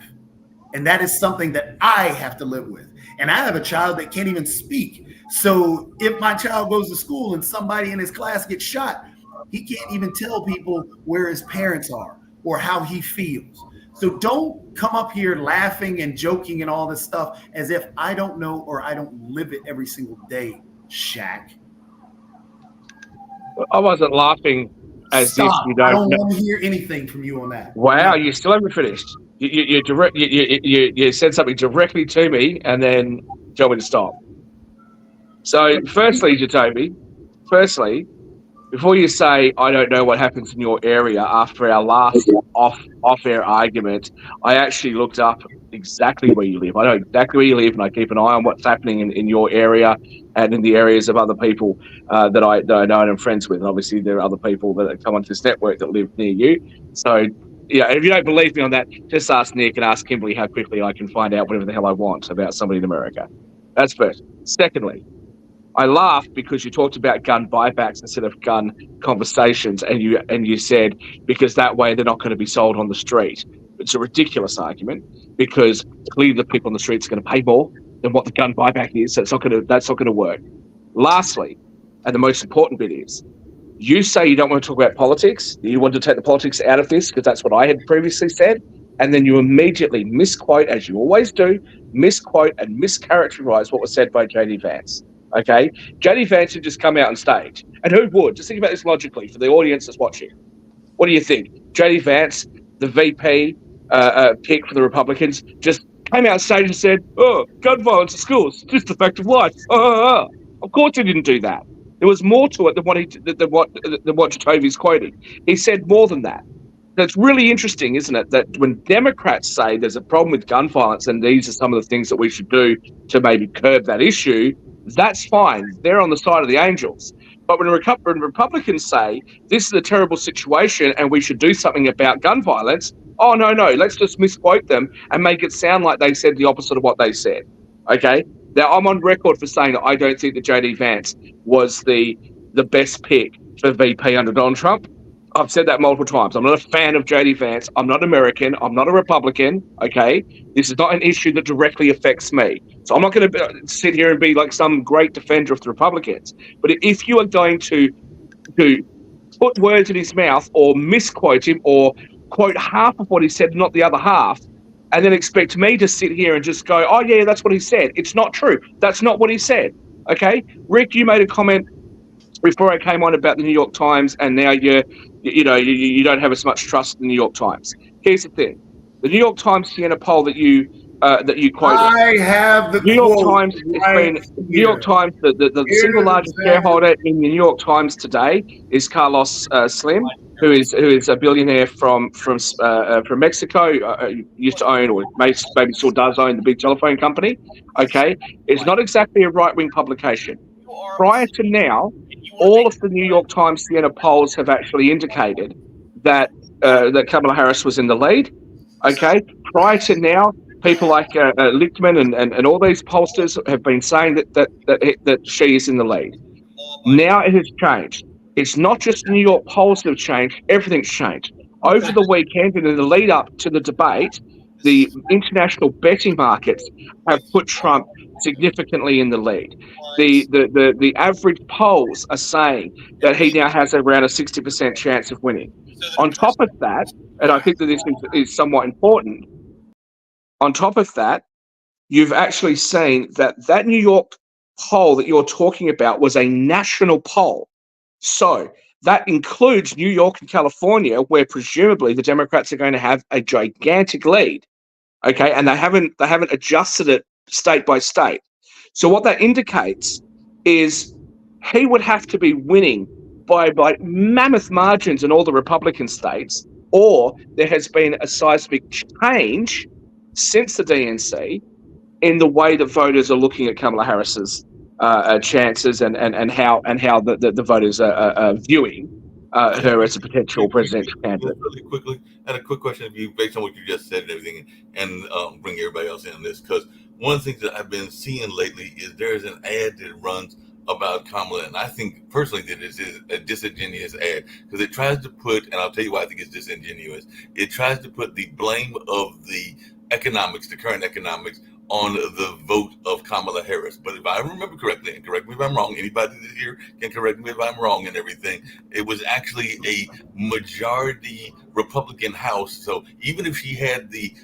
S5: And that is something that I have to live with. And I have a child that can't even speak. So if my child goes to school and somebody in his class gets shot, he can't even tell people where his parents are or how he feels. So don't come up here laughing and joking and all this stuff as if I don't know or I don't live it every single day, Shaq.
S6: I wasn't laughing as if you don't.
S5: I don't want to hear anything from you on that.
S6: Wow, you still haven't finished. You said something directly to me and then tell me to stop. So, firstly, Jacoby, before you say I don't know what happens in your area after our last off-air argument, I actually looked up exactly where you live. I know exactly where you live, and I keep an eye on what's happening in your area and in the areas of other people that I know and am friends with. And obviously, there are other people that come onto this network that live near you. So, yeah, if you don't believe me on that, just ask Nick and ask Kimberly how quickly I can find out whatever the hell I want about somebody in America. That's first. Secondly, I laughed because you talked about gun buybacks instead of gun conversations, and you said because that way they're not going to be sold on the street. It's a ridiculous argument because clearly the people on the streets are going to pay more than what the gun buyback is, so that's not going to work. Lastly, and the most important bit is, you say you don't want to talk about politics. You want to take the politics out of this because that's what I had previously said, and then you immediately misquote, as you always do, misquote and mischaracterize what was said by JD Vance. Okay, JD Vance had just come out on stage, and who would? Just think about this logically for the audience that's watching. What do you think? JD Vance, the VP pick for the Republicans, just came out on stage and said, "Oh, gun violence at schools, just the fact of life." Of course, he didn't do that. There was more to it than what Jacoby's quoting. He said more than that. That's really interesting, isn't it? That when Democrats say there's a problem with gun violence and these are some of the things that we should do to maybe curb that issue, that's fine. They're on the side of the angels. But when Republicans say this is a terrible situation and we should do something about gun violence, oh, no, let's just misquote them and make it sound like they said the opposite of what they said. Okay? Now, I'm on record for saying that I don't think that JD Vance was the best pick for VP under Donald Trump. I've said that multiple times. I'm not a fan of JD Vance. I'm not American. I'm not a Republican. Okay? This is not an issue that directly affects me. So I'm not going to sit here and be like some great defender of the Republicans. But if you are going to put words in his mouth or misquote him or quote half of what he said, not the other half, and then expect me to sit here and just go, oh, yeah, that's what he said. It's not true. That's not what he said. Okay? Rick, you made a comment before I came on about the New York Times, and now you don't have as much trust in the New York Times. Here's the thing. The New York Times Siena poll that you that you quoted.
S5: I have the
S6: New York
S5: quote
S6: Times has
S5: right
S6: been New York
S5: here.
S6: Times. The single largest shareholder in the New York Times today is Carlos Slim, who is a billionaire from Mexico. Used to own, or maybe still does own, the big telephone company. Okay, it's not exactly a right-wing publication. Prior to now, all of the New York Times Siena polls have actually indicated that that Kamala Harris was in the lead. Okay, prior to now, people like Lichtman and all these pollsters have been saying that she is in the lead. Now it has changed. It's not just New York polls that have changed; everything's changed. Over the weekend and in the lead up to the debate, the international betting markets have put Trump significantly in the lead. The average polls are saying that he now has around a 60% chance of winning. On top of that, and I think that this is somewhat important, on top of that, you've actually seen that New York poll that you're talking about was a national poll. So that includes New York and California, where presumably the Democrats are going to have a gigantic lead. Okay, and they haven't adjusted it state by state. So what that indicates is he would have to be winning by mammoth margins in all the Republican states, or there has been a seismic change since the DNC in the way that voters are looking at Kamala Harris's chances and how the voters are viewing her as a potential presidential candidate.
S2: Really quickly, I had a quick question of you based on what you just said and everything, and bring everybody else in on this, because one of the things that I've been seeing lately is there's an ad that runs about Kamala, and I think personally that this is a disingenuous ad, because it tries to put, and I'll tell you why I think it's disingenuous, it tries to put the blame of the economics, the current economics, on the vote of Kamala Harris. But if I remember correctly, and correct me if I'm wrong, anybody here can correct me if I'm wrong and everything, it was actually a majority Republican House. So even if she had the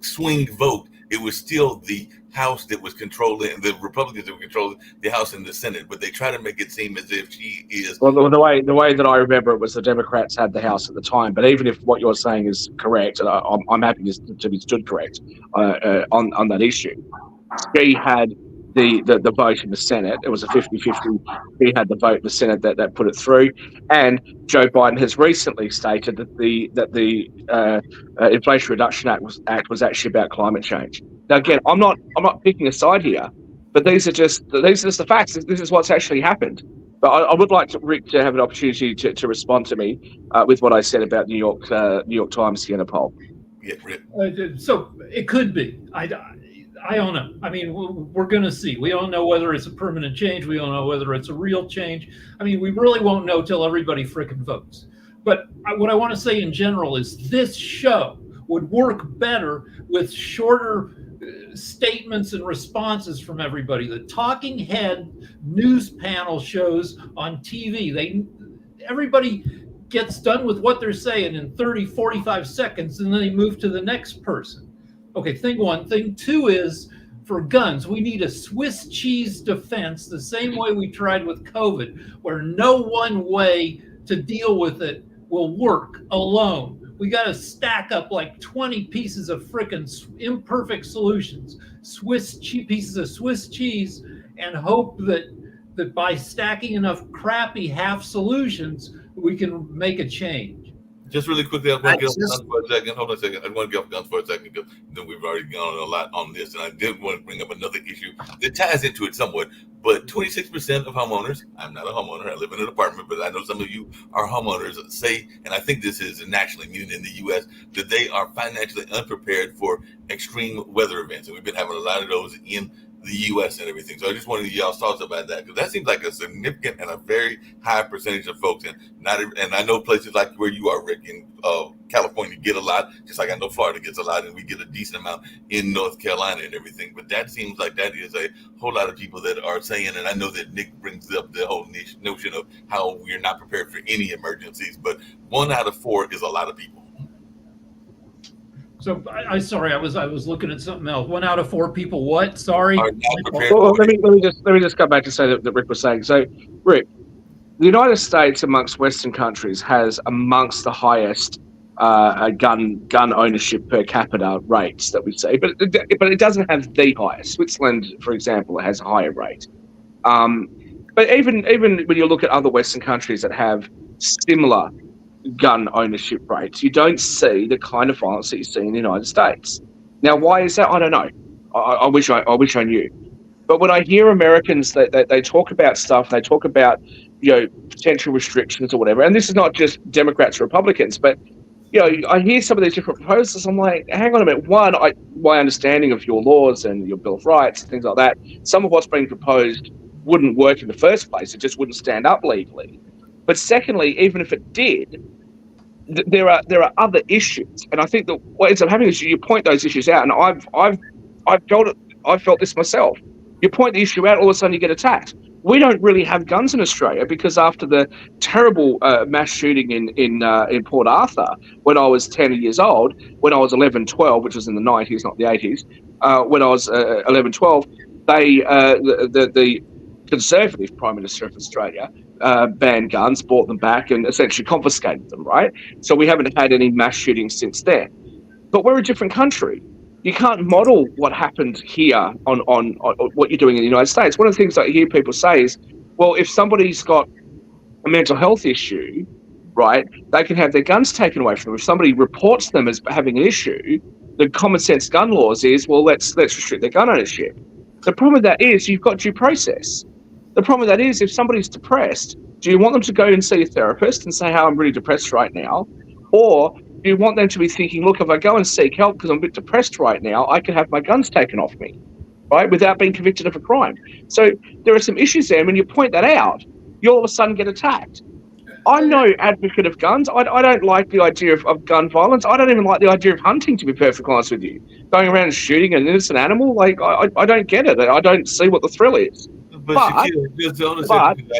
S2: swing vote, it was still the House that was controlling, the Republicans that were controlling the House and the Senate. But they try to make it seem as if she is.
S6: Well, the way that I remember it was the Democrats had the House at the time. But even if what you're saying is correct, and I'm happy to be stood correct on that issue, she had the vote in the Senate. It was a 50-50. He had the vote in the Senate that put it through. And Joe Biden has recently stated that the Inflation Reduction Act was actually about climate change. Now, again, I'm not picking a side here, but these are just the facts. This is what's actually happened. But I would like Rick to have an opportunity to respond to me with what I said about New York Times Siena poll.
S2: Yeah, Rick.
S3: So it could be. I don't know. I mean, we're going to see. We don't know whether it's a permanent change. We don't know whether it's a real change. I mean, we really won't know till everybody frickin' votes. But what I want to say in general is this show would work better with shorter statements and responses from everybody. The talking head news panel shows on TV, everybody gets done with what they're saying in 30, 45 seconds, and then they move to the next person. Okay, thing one. Thing two is, for guns, we need a Swiss cheese defense, the same way we tried with COVID, where no one way to deal with it will work alone. We got to stack up like 20 pieces of frickin' imperfect solutions, pieces of Swiss cheese, and hope that by stacking enough crappy half solutions, we can make a change.
S2: Just really quickly, I want to get off guns for a second. Hold on a second. I want to get off guns for a second because then we've already gone a lot on this, and I did want to bring up another issue that ties into it somewhat. But 26% of homeowners, I'm not a homeowner, I live in an apartment, but I know some of you are homeowners, say, and I think this is nationally, meaning in the U.S., that they are financially unprepared for extreme weather events. And we've been having a lot of those in the U.S. and everything. So I just wanted y'all's thoughts about that, because that seems like a significant and a very high percentage of folks, and I know places like where you are, Rick, in California get a lot, just like I know Florida gets a lot, and we get a decent amount in North Carolina and everything. But that seems like that is a whole lot of people that are saying, and I know that Nick brings up the whole notion of how we're not prepared for any emergencies, but 1 out of 4 is a lot of people.
S3: So I sorry, I was looking at something else. 1 out of 4 people, what? Sorry.
S6: Well, let me just come back to say that Rick was saying. So, Rick, the United States amongst Western countries has amongst the highest gun ownership per capita rates that we see, but it doesn't have the highest. Switzerland, for example, has a higher rate. But even when you look at other Western countries that have similar gun ownership rates, you don't see the kind of violence that you see in the United States. Now, why is that? I don't know. I wish I knew. But when I hear Americans, they talk about stuff, they talk about, potential restrictions or whatever, and this is not just Democrats or Republicans, but I hear some of these different proposals. I'm like, hang on a minute. One, my understanding of your laws and your Bill of Rights and things like that, some of what's being proposed wouldn't work in the first place. It just wouldn't stand up legally. But secondly, even if it did, there are other issues, and I think that what ends up happening is you point those issues out, and I've felt this myself. You point the issue out, all of a sudden you get attacked. We don't really have guns in Australia because after the terrible mass shooting in Port Arthur when I was 10 years old, when I was 11, 12, which was in the 90s, not the 80s, when I was 11, 12, the Conservative Prime Minister of Australia banned guns, bought them back, and essentially confiscated them, right? So we haven't had any mass shootings since then. But we're a different country. You can't model what happened here on what you're doing in the United States. One of the things I hear people say is, well, if somebody's got a mental health issue, right, they can have their guns taken away from them. If somebody reports them as having an issue, the common sense gun laws is, well, let's restrict their gun ownership. The problem with that is you've got due process. The problem with that is if somebody's depressed, do you want them to go and see a therapist and say, I'm really depressed right now? Or do you want them to be thinking, look, if I go and seek help because I'm a bit depressed right now, I can have my guns taken off me, right, without being convicted of a crime? So there are some issues there, and when you point that out, you all of a sudden get attacked. I'm no advocate of guns. I don't like the idea of gun violence. I don't even like the idea of hunting, to be perfectly honest with you. Going around and shooting an innocent animal, like, I don't get it. I don't see what the thrill is. But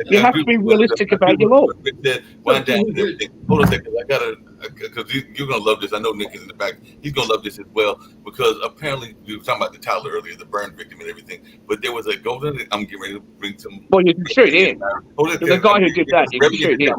S6: you have to be realistic about your law.
S2: Hold on a second. I gotta, because you're gonna love this. I know Nick is in the back. He's gonna love this as well, because apparently we were talking about the Tyler earlier, the burn victim and everything. But there was a golden. I'm getting ready to bring some.
S6: Well, you can shoot him. The guy who did that, you can shoot him.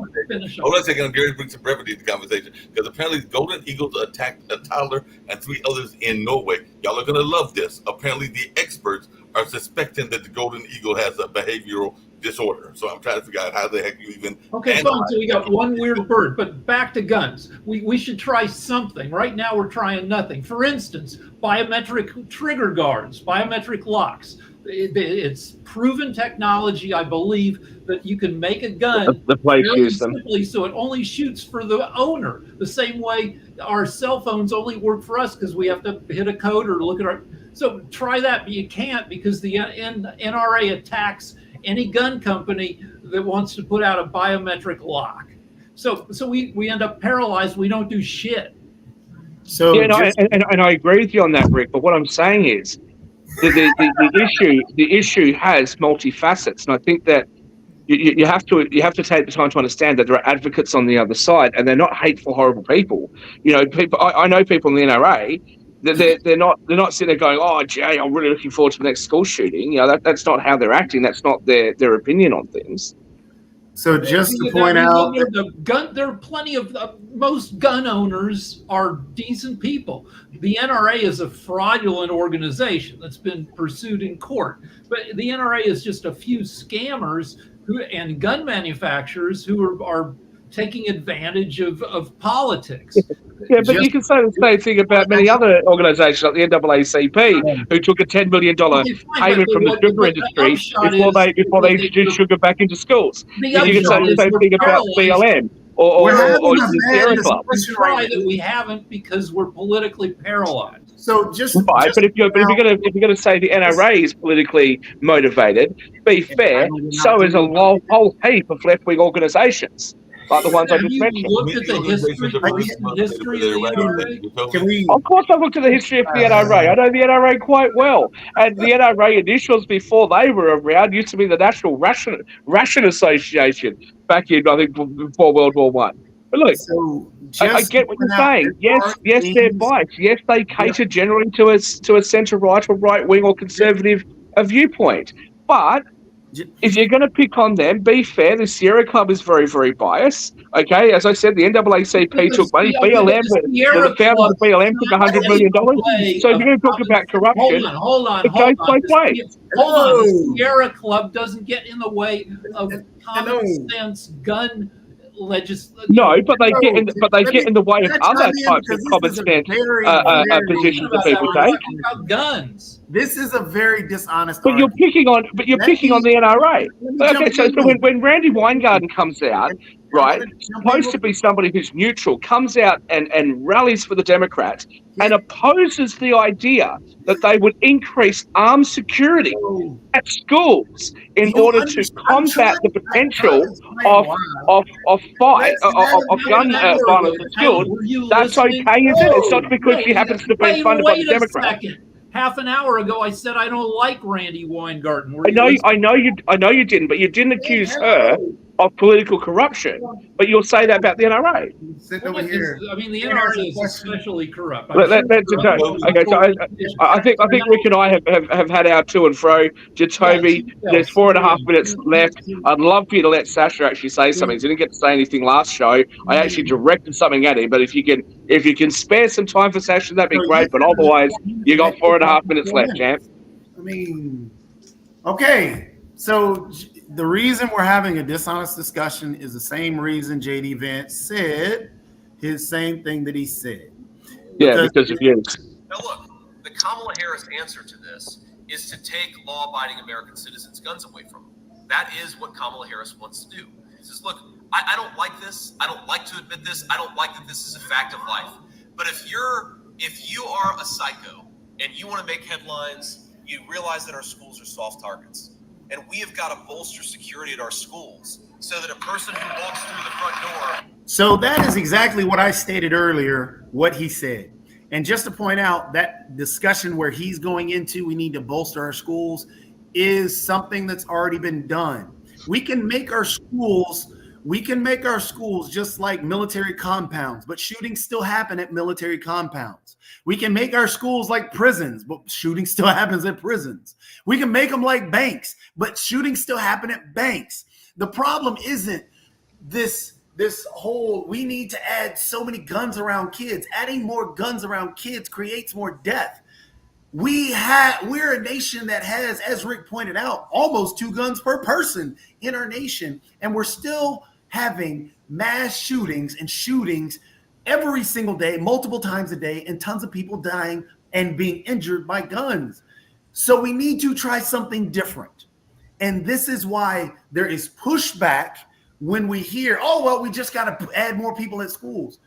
S2: Hold on a second. I'm getting ready to bring some brevity to the conversation, because apparently Golden Eagles attacked a Tyler and 3 others in Norway. Y'all are gonna love this. Apparently, the experts are suspecting that the Golden Eagle has a behavioral disorder. So I'm trying to figure out how the heck you even.
S3: Okay, fine. So we got one weird bird, but back to guns. We should try something. Right now we're trying nothing. For instance, biometric trigger guards, biometric locks. It's proven technology, I believe, that you can make a gun very simply so it only shoots for the owner. The same way our cell phones only work for us because we have to hit a code or look at our. So try that, but you can't, because the NRA attacks any gun company that wants to put out a biometric lock. So we end up paralyzed. We don't do shit.
S6: So yeah, and I agree with you on that, Rick. But what I'm saying is the issue has multifacets, and I think that you have to take the time to understand that there are advocates on the other side, and they're not hateful, horrible people. People. I know people in the NRA. They're not sitting there going, oh, Jay, I'm really looking forward to the next school shooting. That's not how they're acting. That's not their opinion on things.
S5: So just to point out,
S3: there are plenty of most gun owners are decent people. The NRA is a fraudulent organization that's been pursued in court, but the NRA is just a few scammers and gun manufacturers who are taking advantage of politics.
S6: Yeah, but you can say the same thing about many other organisations like the NAACP, who took a $10 million payment from the sugar industry before they introduced sugar back into schools. You can say the same thing about BLM or Sierra Club.
S3: Let's try that we haven't because we're politically paralyzed.
S5: So
S6: but if you're going to say the NRA is politically motivated, be fair, so is a whole heap of left-wing organisations. Like the ones I just mentioned.
S3: Looked at the history of the NRA?
S6: Of course, I've looked at the history of the NRA. I know the NRA quite well. And the NRA initials before they were around used to be the National Ration Association back in, I think, before World War One. But look, I get what you're saying. Yes, they're biased. Yes, they cater generally to a centre right or right wing or conservative viewpoint. But if you're going to pick on them, be fair. The Sierra Club is very, very biased. Okay, as I said, the NAACP took money. BLM, the founder of BLM took $100 million. So if you're going to talk about corruption,
S3: hold on.
S6: It goes both ways.
S3: Hold on. The Sierra Club doesn't get in the way of common sense gun legislation.
S6: No, but they get in the way of other types of common sense positions that people take.
S3: About guns.
S5: This is a very dishonest.
S6: But you're picking on the NRA. Okay, so when Randy Weingarten comes out, right, supposed to be somebody who's neutral, comes out and rallies for the Democrats and opposes the idea that they would increase armed security at schools in order to combat the potential of gun violence at schools. That's okay, is it? It's not because she happens to be funded by the Democrats.
S3: Half an hour ago, I said I don't like Randy Weingarten.
S6: I know you didn't, but you didn't accuse her of political corruption. But you'll say that about the NRA.
S5: Sit over here.
S3: I mean, the NRA is especially corrupt.
S6: Okay, so I think Rick and I have had our to and fro. Jacoby, there's 4.5 minutes left. I'd love for you to let Sasha actually say something. He didn't get to say anything last show. I actually directed something at him, but if you can spare some time for Sasha, that'd be great. But otherwise, you got 4.5 minutes left, champ.
S5: I mean, okay, so the reason we're having a dishonest discussion is the same reason J.D. Vance said his same thing that he said.
S6: Yeah, because of you.
S7: Now look, the Kamala Harris answer to this is to take law-abiding American citizens' guns away from them. That is what Kamala Harris wants to do. He says, look, I don't like this. I don't like to admit this. I don't like that this is a fact of life. But if you are a psycho and you want to make headlines, you realize that our schools are soft targets. And we have got to bolster security at our schools so that a person who walks through the front door.
S5: So that is exactly what I stated earlier, what he said. And just to point out, that discussion where he's going into, we need to bolster our schools, is something that's already been done. We can make our schools just like military compounds, but shootings still happen at military compounds. We can make our schools like prisons, but shooting still happens at prisons. We can make them like banks, but shootings still happen at banks. The problem isn't this whole, we need to add so many guns around kids. Adding more guns around kids creates more death. We're a nation that has, as Rick pointed out, almost 2 guns per person in our nation, and we're still having mass shootings every single day, multiple times a day, and tons of people dying and being injured by guns. So we need to try something different. And this is why there is pushback when we hear, oh, well, we just got to add more people at schools.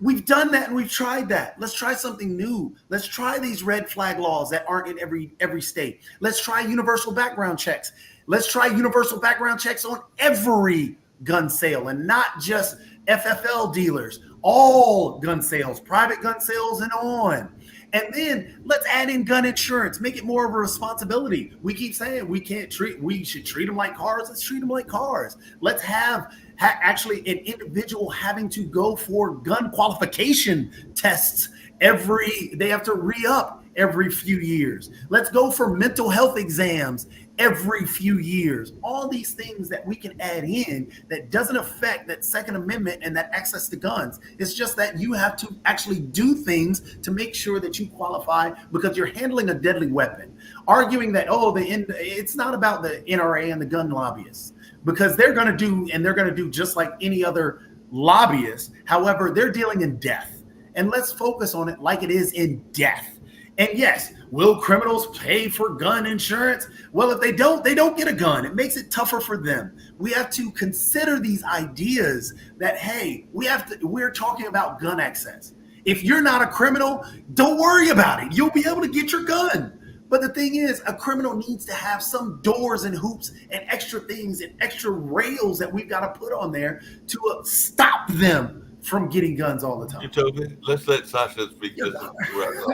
S5: We've done that and we've tried that. Let's try something new. Let's try these red flag laws that aren't in every state. Let's try universal background checks. Let's try universal background checks on every gun sale and not just FFL dealers, all gun sales, private gun sales and on. And then let's add in gun insurance, make it more of a responsibility. We keep saying we should treat them like cars. Let's treat them like cars. Let's have actually an individual having to go for gun qualification tests they have to re-up every few years. Let's go for mental health exams every few years. All these things that we can add in that doesn't affect that Second Amendment and that access to guns. It's just that you have to actually do things to make sure that you qualify because you're handling a deadly weapon. Arguing that, it's not about the NRA and the gun lobbyists, because they're going to do just like any other lobbyist. However, they're dealing in death. And let's focus on it like it is in death. And yes, will criminals pay for gun insurance? Well, if they don't get a gun. It makes it tougher for them. We have to consider these ideas that, hey, we're talking about gun access. If you're not a criminal, don't worry about it. You'll be able to get your gun. But the thing is, a criminal needs to have some doors and hoops and extra things and extra rails that we've got to put on there to stop them from getting guns all the time.
S2: Toby, let's let Sasha speak.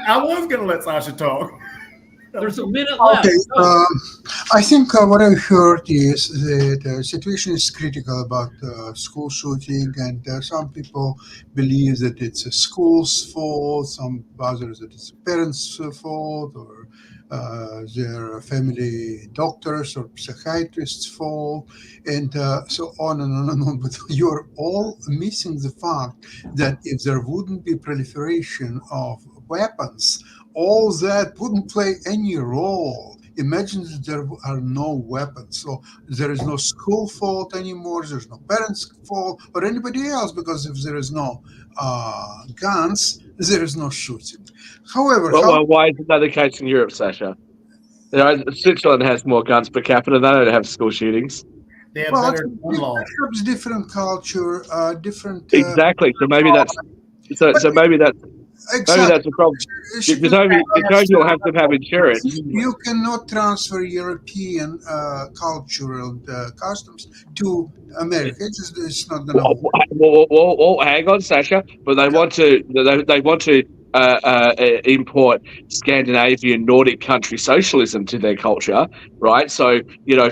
S5: I was going to let Sasha talk.
S3: There's a minute left.
S8: Okay, I think what I heard is that the situation is critical about school shooting, and some people believe that it's a school's fault, some others that it's a parent's fault, or their family doctors or psychiatrists fall, and so on and on and on. But you're all missing the fact that if there wouldn't be proliferation of weapons, all that wouldn't play any role. Imagine that there are no weapons. So there is no school fault anymore. There's no parents' fault or anybody else, because if there is no guns, there is no shooting. However,
S6: well, why is that the case in Europe, Sasha? Switzerland has more guns per capita. They don't have school shootings.
S5: They have
S8: well,
S5: better gun laws.
S8: perhaps different culture, different.
S6: Exactly. So maybe that's. So maybe that's.
S8: Exactly.
S6: Maybe that's a problem. Because you'll have to have insurance.
S8: You cannot transfer European culture and customs to America. It's not going to.
S6: Well, hang on, Sasha. But they want to. They want to import Scandinavian Nordic country socialism to their culture, right? So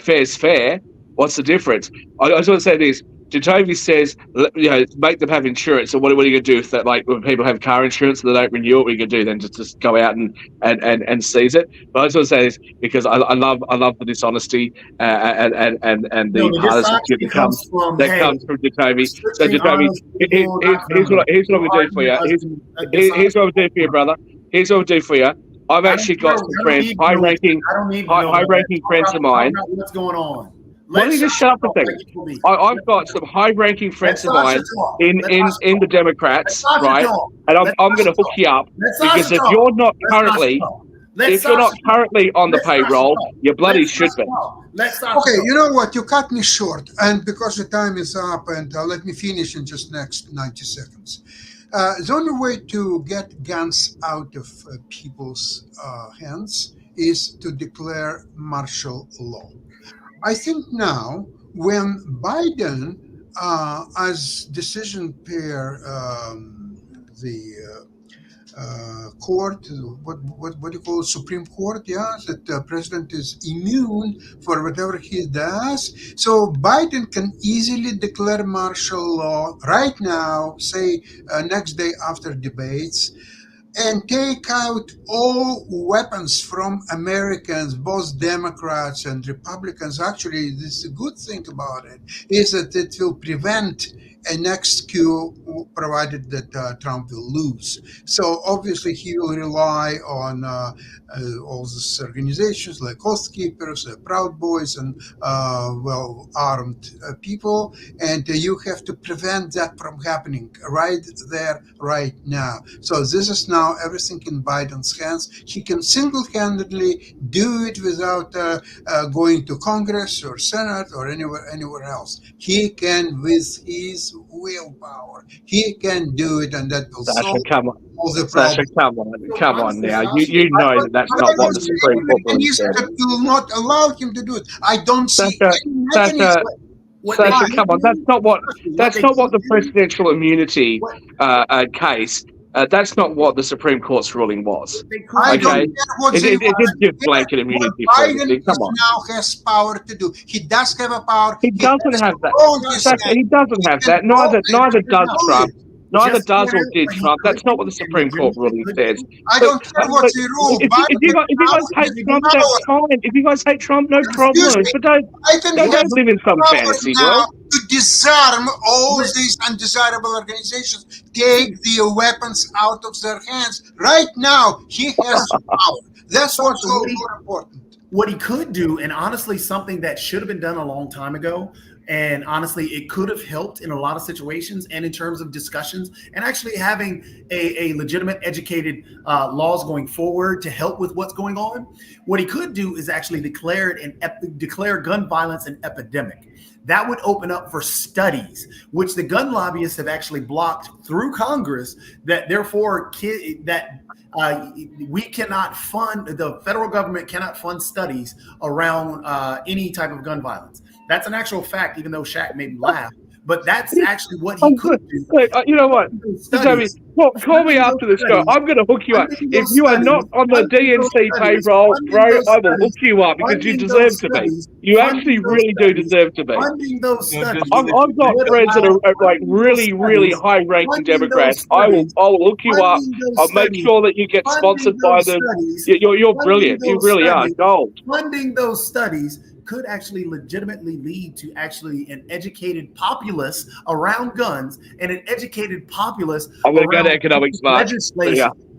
S6: fair's fair. What's the difference? I just want to say this. Jacoby says, make them have insurance. So what are you going to do if that, like, when people have car insurance and they don't renew it? What are you going to do then? Just go out and seize it? But I just want to say this because I love the dishonesty and the partisanship that comes from Jacoby. So Jacoby, here's what I'm going to do for you. Here's what I'm going to do for you, brother. Here's what I'm going to do for you. I've actually got some friends, high-ranking friends of mine.
S5: What's going on?
S6: Why don't you just shut up a second? I've got some high-ranking friends of mine in the Democrats, right? And I'm going to hook you up because if you're not currently on the payroll, you bloody should be.
S8: Okay, you know what? You cut me short, and because the time is up, and let me finish in just next 90 seconds. The only way to get guns out of people's hands is to declare martial law. I think now, when Biden, as decision pair, the court, what do you call it, Supreme Court, that the president is immune for whatever he does. So Biden can easily declare martial law right now, say next day after debates, and take out all weapons from Americans, both Democrats and Republicans. Actually, this is a good thing about it, is that it will prevent a next coup, provided that Trump will lose. So obviously he will rely on all these organizations like Oath Keepers, Proud Boys, and well-armed people. And you have to prevent that from happening right there, right now. So this is now everything in Biden's hands. He can single-handedly do it without going to Congress or Senate or anywhere else. He can, with his willpower, he can do it, and that will solve all the problems.
S6: Sasha, come on now. You know that's not what the Supreme Court said.
S8: That will not allow him to do it. I don't see any mechanism.
S6: Sasha, come on. That's not what the presidential immunity case. That's not what the Supreme Court's ruling was.
S8: I don't care what
S6: it didn't give blanket immunity.
S8: Biden now has power to do. He does have a power.
S6: He doesn't have that. He doesn't have that. Neither does Trump. Neither does or did Trump. That's not what the Supreme Court ruling says.
S8: I don't care what the rule.
S6: If you guys hate Trump, that's fine. If you guys hate Trump, no problem. But don't live in some fantasy world.
S8: To disarm all these undesirable organizations, take the weapons out of their hands. Right now, he has power. That's what's more important.
S5: What he could do, and honestly, something that should have been done a long time ago, and honestly, it could have helped in a lot of situations and in terms of discussions and actually having a legitimate, educated laws going forward to help with what's going on. What he could do is actually declare gun violence an epidemic. That would open up for studies, which the gun lobbyists have actually blocked through Congress, that therefore we cannot fund, the federal government cannot fund studies around any type of gun violence. That's an actual fact, even though Shaq made me laugh. But that's actually what he could do.
S6: Look, you know what? Sammy, call me after the show. I'm going to hook you up. If you are not on the DNC payroll, bro, I will hook you up because you deserve to be. You actually really do deserve to be.
S5: Funding those studies.
S6: I've got friends that are like really, really high-ranking Democrats. I will hook you up. I'll make sure that you get sponsored by them. You're brilliant. You really are. Gold.
S5: Funding those studies could actually legitimately lead to actually an educated populace around guns and an educated populace.
S6: I'm going to go to economics, Mark.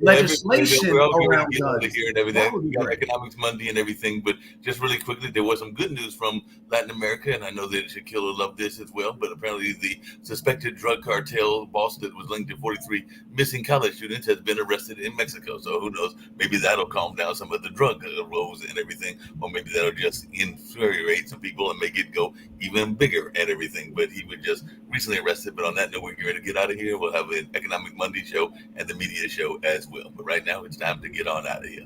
S5: Legislation around
S2: guns. Here and everything. We got Economics Monday and everything, but just really quickly, there was some good news from Latin America, and I know that Shaquille will love this as well, but apparently the suspected drug cartel boss that was linked to 43 missing college students has been arrested in Mexico. So who knows? Maybe that'll calm down some of the drug woes and everything, or maybe that'll just infuriate some people and make it go even bigger and everything. But he was just recently arrested. But on that note, we're going to get out of here. We'll have an Economic Monday show and the media show as well. But right now, it's time to get on out of here.